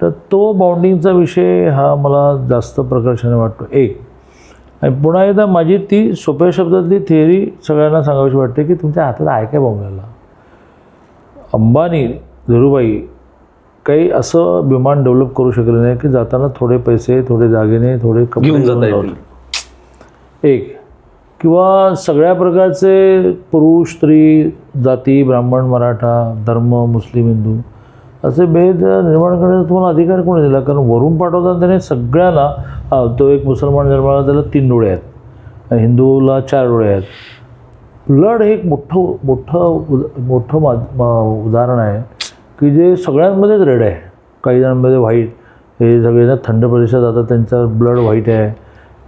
तर तो बाउंडिंगचा विषय हा मला जास्त प्रकर्षाने वाटतो. एक, आणि पुन्हा एकदा माझी ती सोप्या शब्दातली थिअरी सगळ्यांना सांगावीशी वाटते की तुमच्या हातात आहे काय बॉम्बेला? अंबानी, धीरूभाई काही असं विमान डेव्हलप करू शकले नाही की जाताना थोडे पैसे, थोडे दागिने, थोडे कपडे घेऊन जाता येतील. एक, किंवा सगळ्या प्रकारचे पुरुष, स्त्री, जाती, ब्राह्मण, मराठा, धर्म, मुस्लिम, हिंदू असे भेद निर्माण करण्याचा तुम्हाला अधिकार कोणी दिला? कारण वरून पाठवताना त्याने सगळ्यांना, तो एक मुसलमान जन्माला त्याला 3 डोळे आहेत, हिंदूला 4 डोळे आहेत. ब्लड हे एक मोठं उदाहरण आहे की जे सगळ्यांमध्येच रेड आहे, काही जणांमध्ये व्हाईट. हे सगळेजण थंड प्रदेशात जातात त्यांचा ब्लड व्हाईट आहे,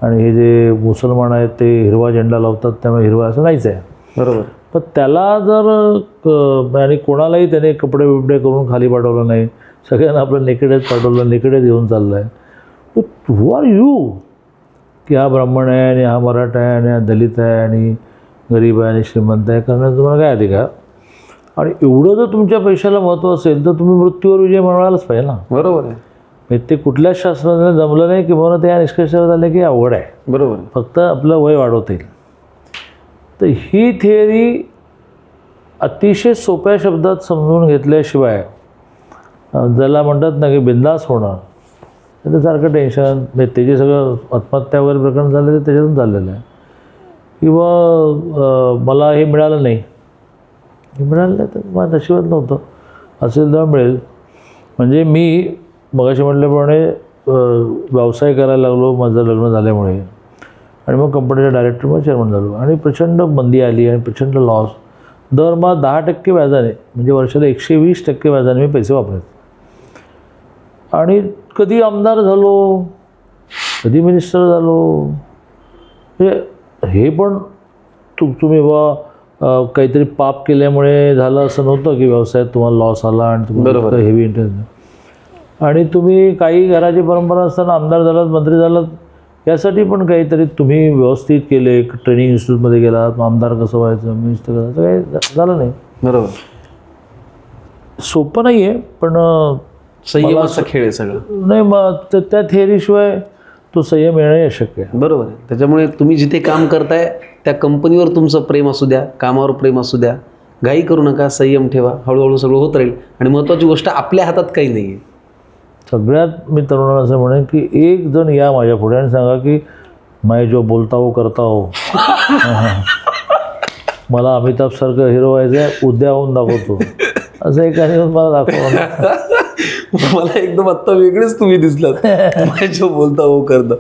आणि हे जे मुसलमान आहेत ते हिरवा झेंडा लावतात त्यामुळे हिरवा असं नाहीच आहे. बरोबर. पण त्याला जर आणि कोणालाही त्याने कपडे बिपडे करून खाली पाठवलं नाही, सगळ्यांना आपलं नेकेडच पाठवलं, नेकेडच घेऊन चाललं आहे. हू आर यू की हा ब्राह्मण आहे आणि हा मराठा आहे आणि हा दलित आहे आणि गरीब आहे आणि श्रीमंत आहे करण्याचा तुम्हाला काय अधिकार? आणि एवढं जर तुमच्या पैशाला महत्त्व असेल तर तुम्ही मृत्यूवर विजय मिळवायलाच पाहिजे ना. बरोबर आहे. ते कुठल्याच शास्त्राला जमलं नाही किंवा ते या निष्कर्षावर झालं की अवघड आहे. बरोबर. फक्त आपलं वय वाढवता येईल. तर ही थिअरी अतिशय सोप्या शब्दात समजून घेतल्याशिवाय, ज्याला म्हणतात ना की बिंदास होणं, त्याच्यासारखं टेन्शन, ते जे सगळं आत्महत्या वगैरे प्रकरण झालं ते त्याच्यातून झालेलं आहे. किंवा मला हे मिळालं नाही, हे मिळालं नाही तर मला नशिबात नव्हतं, असेल तर मिळेल. म्हणजे मी मगाशी म्हटल्याप्रमाणे व्यवसाय करायला लागलो माझं लग्न झाल्यामुळे, आणि मग कंपनीचा डायरेक्टर मग चेअरमन झालो, आणि प्रचंड मंदी आली आणि प्रचंड लॉस. दरमहा 10% व्याजाने, म्हणजे वर्षाला 120% व्याजाने मी पैसे वापरायचे. आणि कधी आमदार झालो, कधी मिनिस्टर झालो. हे पण तुम्ही काहीतरी पाप केल्यामुळे झालं असं नव्हतं की व्यवसायात तुम्हाला लॉस आला आणि तुम्हाला हेवी इंटरेस्ट. आणि तुम्ही काही घराची परंपरा असताना आमदार झालात, मंत्री झालात, यासाठी पण काहीतरी तुम्ही व्यवस्थित केले, ट्रेनिंग इन्स्टिट्यूटमध्ये गेलात, आमदार कसं व्हायचं, मिनिस्टर कसं, काही झालं नाही. बरोबर. सोपं नाही आहे, पण संयमाचा खेळ आहे सगळं. नाही, मग त्या थेअरीशिवाय तो संयम येणं अशक्य आहे. बरोबर आहे. त्याच्यामुळे तुम्ही जिथे काम करताय त्या कंपनीवर तुमचं प्रेम असू द्या, कामावर प्रेम असू द्या, घाई करू नका, संयम ठेवा, हळूहळू सगळं होत राहील. आणि महत्त्वाची गोष्ट, आपल्या हातात काही नाही आहे. सगळ्यात मी तरुणांना असं म्हणेन की एक जण या माझ्या पुढे आणि सांगा की मैं जो बोलता हो करता हो, मला अमिताभसारखं हिरो व्हायचं आहे, उद्या होऊन दाखवतो, असं एकाने मला दाखवा. मला एकदम आत्ता वेगळेच तुम्ही दिसलात. मैं जो बोलता हो करता.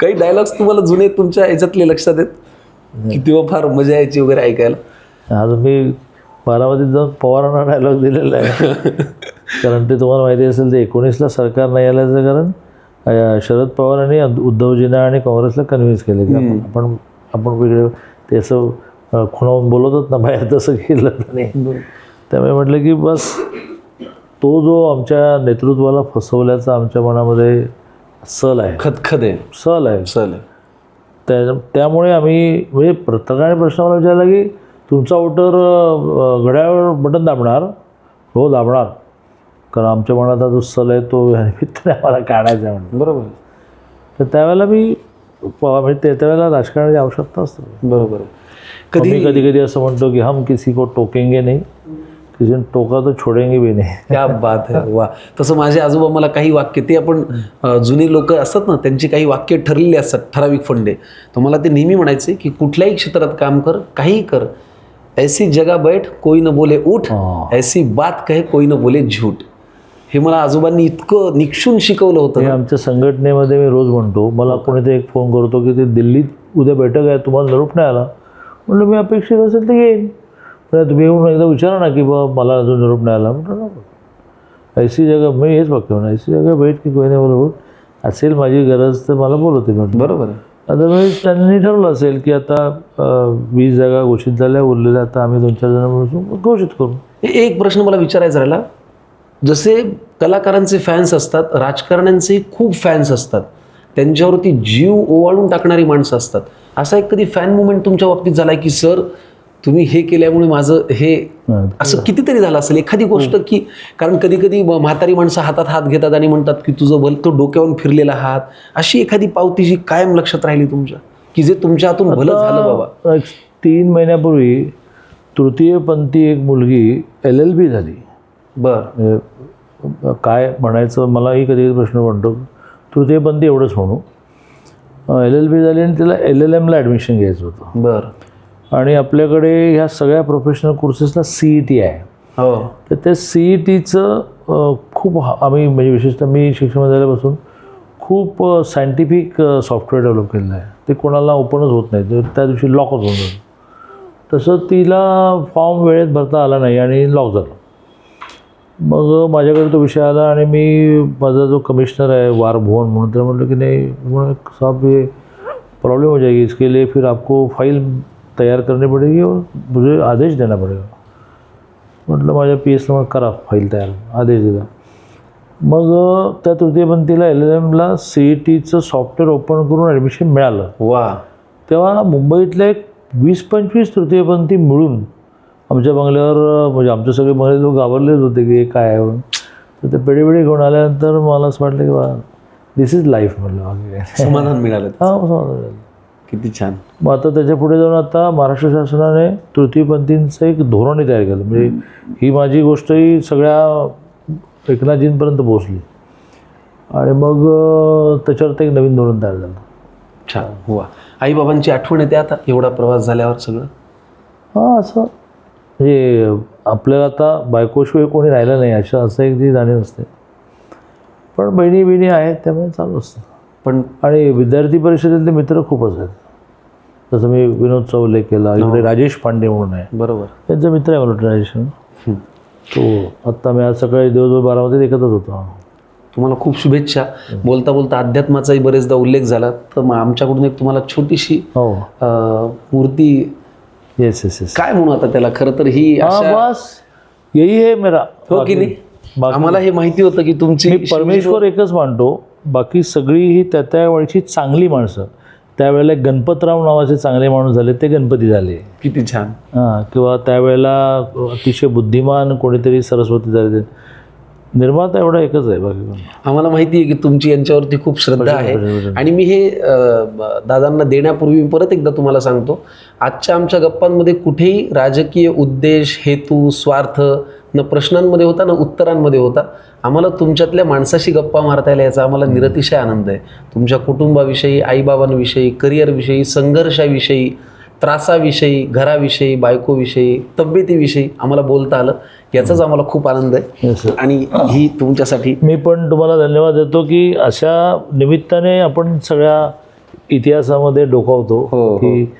काही डायलॉग्स तुम्हाला जुने तुमच्या याच्यातले लक्षात आहेत की तेव्हा फार मजा यायची वगैरे ऐकायला? आज मी बारामतीत जाऊन पवारांना डायलॉग दिलेला आहे. कारण ते तुम्हाला माहिती असेल, ते 19ला सरकार नाही आल्याचं कारण शरद पवारांनी उद्धवजींना आणि काँग्रेसला कन्व्हिन्स केले की आपण वेगळे, ते असं खुणावून बोलवतात ना बाहेर, तसं केलं नाही. त्यामुळे म्हटलं की बस तो जो आमच्या नेतृत्वाला फसवल्याचा आमच्या मनामध्ये सल आहे, खदखद आहे, सल आहे. सल आहे. त्यामुळे आम्ही, म्हणजे प्रत्येकाने प्रश्न मला विचारला की तुमचा वोटर घड्याळावर बटन दाबणार? हो, दाबणार. कारण आमच्या मनात जो सल आहे तो निमित्ताने आम्हाला काढायचा आहे म्हणून. बरोबर. तर त्यावेळेला मी म्हणजे त्यावेळेला राजकारणाची आवश्यकता असते. बरोबर. कधी कधी असं म्हणतो की हम किसी को टोकेंगे नाही, किसी टोका तो छोडेंगे भी नाही. क्या बात आहे. वा. तसं माझे आजोबा मला काही वाक्य, ते आपण जुने लोक असतात ना, त्यांची काही वाक्य ठरलेली असतात, ठराविक फंडे. तर मला ते नेहमी म्हणायचे की कुठल्याही क्षेत्रात काम कर, काही कर, ऐसी जगह बैठ कोई न बोले उठ, ऐसी बात कहे कोई न बोले झूठ. हे मला आजोबांनी इतकं निक्षून शिकवलं होतं. हे आमच्या संघटनेमध्ये मी रोज म्हणतो. मला कोणीतरी एक फोन करतो की ते दिल्लीत उद्या बैठक आहे, तुम्हाला निरोप नाही आला. म्हटलं मी अपेक्षित असेल तर येईन, पण तुम्ही येऊन एकदा विचारा ना की मला अजून निरोप नाही आला. म्हटलं ना, ऐसी जगह, मी हेच बघतो म्हणा, ऐसी जगह बैठ की कोई नाही बोलवत, असेल माझी गरज तर मला बोलवते म्हटलं. बरोबर आहे. अदरवाईज त्यांनी ठरवलं असेल की आता 20 जागा घोषित झाल्या, उरलेल्या आता आम्ही 2-4 जण मिळून घोषित करू. एक प्रश्न मला विचारायचा राहिला. जसे कलाकारांचे फॅन्स असतात, राजकारण्यांचे खूप फॅन्स असतात, त्यांच्यावरती जीव ओवाळून टाकणारी माणसं असतात. असा एक कधी फॅन मुवमेंट तुमच्या बाबतीत झाला की सर तुम्ही हे केल्यामुळे माझं हे, असं कितीतरी झालं असेल एखादी गोष्ट? की कारण कधी कधी म्हातारी माणसं हातात हात घेतात आणि म्हणतात की तुझं भलं, तो डोक्यावरून फिरलेला हात, अशी एखादी पावती जी कायम लक्षात राहिली तुमच्या, की जे तुमच्या हातून भलं झालं बाबा? 3 महिन्यापूर्वी तृतीयपंथी एक मुलगी LLB झाली. बरं. काय म्हणायचं मलाही कधी प्रश्न पडतो. तृतीयपंथी एवढंच म्हणू. LLB झाली आणि तिला LLMला ॲडमिशन घ्यायचं होतं. बरं. आणि आपल्याकडे ह्या सगळ्या प्रोफेशनल कोर्सेसला CET आहे. हो. तर त्या CETचं खूप आम्ही, म्हणजे विशेषतः मी शिक्षण झाल्यापासून खूप सायंटिफिक सॉफ्टवेअर डेव्हलप केलेलं आहे. ते कोणाला ओपनच होत नाही, त्या दिवशी लॉकच होऊन जातं. तसं तिला फॉर्म वेळेत भरता आला नाही आणि लॉक झालं. मग माझ्याकडे तो विषय आला आणि मी, माझा जो कमिशनर आहे वारभुवन म्हणून, तर म्हटलं की नहीं साहब ये प्रॉब्लम हो जाएगी, इसके लिए फिर आपको फाइल तैयार करनी पड़ेगी और मुझे आदेश देना पड़ेगा. म्हटलं माझ्या PS ला करा फाईल तयार, आदेश दिला. मग त्या तृतीयपंथीला LLMला CETचं सॉफ्टवेअर ओपन करून ॲडमिशन मिळालं. वा. तेव्हा मुंबईतले 20-25 तृतीयपंथी मिळून आमच्या बंगल्यावर, म्हणजे आमचे सगळे बंगले लोक घाबरलेच होते की हे काय आहे म्हणून. तर ते पेढी घेऊन आल्यानंतर मला असं वाटलं की वा, दिस इज लाईफ. म्हटलं समाधान मिळालं. हां, समाधान मिळालं. किती छान. मग आता त्याच्या पुढे जाऊन आता महाराष्ट्र शासनाने तृतीयपंथींचं एक धोरणही तयार केलं. म्हणजे ही माझी गोष्ट ही सगळ्या एकनाथजींपर्यंत पोहोचली आणि मग त्याच्यावर एक नवीन धोरण तयार झालं. छान. वा. आईबाबांची आठवण येते आता एवढा प्रवास झाल्यावर सगळं? हां, असं म्हणजे आपल्याला आता बायकोशिवाय कोणी राहिलं नाही असं एक जी जाणीव असते. पण बहिणी आहेत त्यामुळे चालू असतं. पण आणि विद्यार्थी परिषदेतले मित्र खूपच आहेत. जसं मी विनोद चौले केला, इकडे राजेश पांडे म्हणून आहे, बरोबर. त्यांचा मित्र आहे मला वाटतं राजेश. तो आत्ता मी आज सकाळी दिवसभर 12 एकत्रच होतो. तुम्हाला खूप शुभेच्छा. बोलता बोलता अध्यात्माचाही बरेचदा उल्लेख झाला, तर मग आमच्याकडून एक तुम्हाला छोटीशी हो, मूर्ती, येस येस येस, काय म्हणू आता त्याला, खरं तर ही हाँ अशा- बस यही है मेरा. हो की नाही? बाकी- आम्हाला हे माहिती होतं की तुमची मी परमेश्वर एकच मानतो, बाकी सगळी ही त्या वेळची चांगली माणसं. त्यावेळेला एक गणपतराव नावाचे चांगले माणूस झाले, ते गणपती झाले. किती छान. हां, किंवा त्यावेळेला अतिशय बुद्धिमान कोणीतरी सरस्वती झाले. ते निर्माता एवढा एकच आहे, बाकी कोण. आम्हाला माहिती आहे की तुमची यांच्यावरती खूप श्रद्धा आहे. आणि मी हे दादांना देण्यापूर्वी परत एकदा तुम्हाला सांगतो, आजच्या आमच्या गप्पांमध्ये कुठेही राजकीय उद्देश, हेतू, स्वार्थ न प्रश्नांमध्ये होता न उत्तरांमध्ये होता. आम्हाला तुमच्यातल्या माणसाशी गप्पा मारता येईल याचा आम्हाला निरतिशय आनंद आहे. तुमच्या कुटुंबाविषयी, आईबाबांविषयी, करिअरविषयी, संघर्षाविषयी, त्रासाविषयी, घराविषयी, बायकोविषयी, तब्येतीविषयी आम्हाला बोलता आलं, याचाच आम्हाला खूप आनंद आहे. Yes, sir. आणि ही तुमच्यासाठी मी पण तुम्हाला धन्यवाद देतो की अशा निमित्ताने आपण सगळ्या इतिहासामध्ये डोकावतो की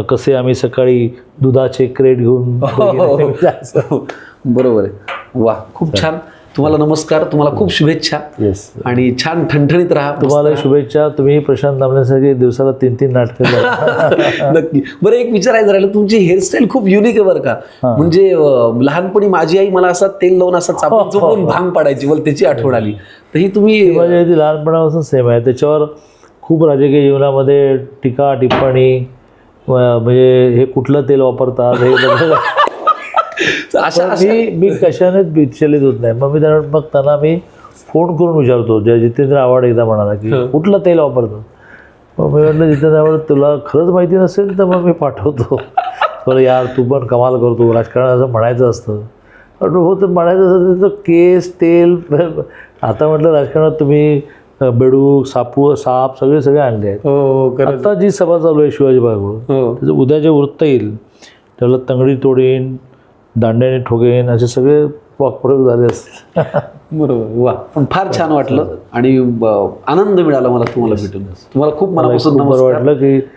कसे आम्ही सकाळी दुधाचे क्रेट घेऊन जायचो. बरोबर आहे. वा, खूप छान. तुम्हाला नमस्कार, तुम्हाला खूप शुभेच्छा. येस, आणि छान ठणठणीत राहा. तुम्हाला शुभेच्छा. तुम्ही प्रशांत दामलेसाठी दिवसाला 3-3 नाटकं. नक्की. बरं, एक विचारायचं राहिलं, तुमची हेअरस्टाईल खूप युनिक आहे बरं का. म्हणजे लहानपणी माझी आई मला असा तेल लावून असा चापून चोपून भांग पाडायची, मला त्याची आठवण आली. तर ही तुम्ही माझ्या इथे लहानपणापासून सेम आहे. त्याच्यावर खूप राजकीय जीवनामध्ये टीका टिप्पणी, म्हणजे हे कुठलं तेल वापरतात हे बघा. अशा मी कशानेच विचलित होत नाही. मग त्यांना मी फोन करून विचारतो, ज्या जितेंद्र आव्हाड एकदा म्हणाला की कुठलं तेल वापरतो. मग मी म्हटलं जितेंद्र आव्हाड तुला खरंच माहिती नसेल तर मग मी पाठवतो. बरं यार, तू पण कमाल करतो, राजकारण असं म्हणायचं असतं. हो, तर म्हणायचं असतं तर केस तेल. आता म्हटलं राजकारणात तुम्ही बेडूक, साप सगळे आणले आहेत. आता जी सभा चालू आहे शिवाजी पार्कवर, त्याचं उद्या जे वृत्त येईल त्याला तंगडी तोडीन, दांड्याने ठोकेन, असे सगळे वाक्प्रयोग झाले असते. बरोबर. वा, पण फार छान वाटलं आणि आनंद मिळाला मला तुम्हाला भेटून. तुम्हाला खूप मनापासून खूप बरं नमस्कार. वाटलं की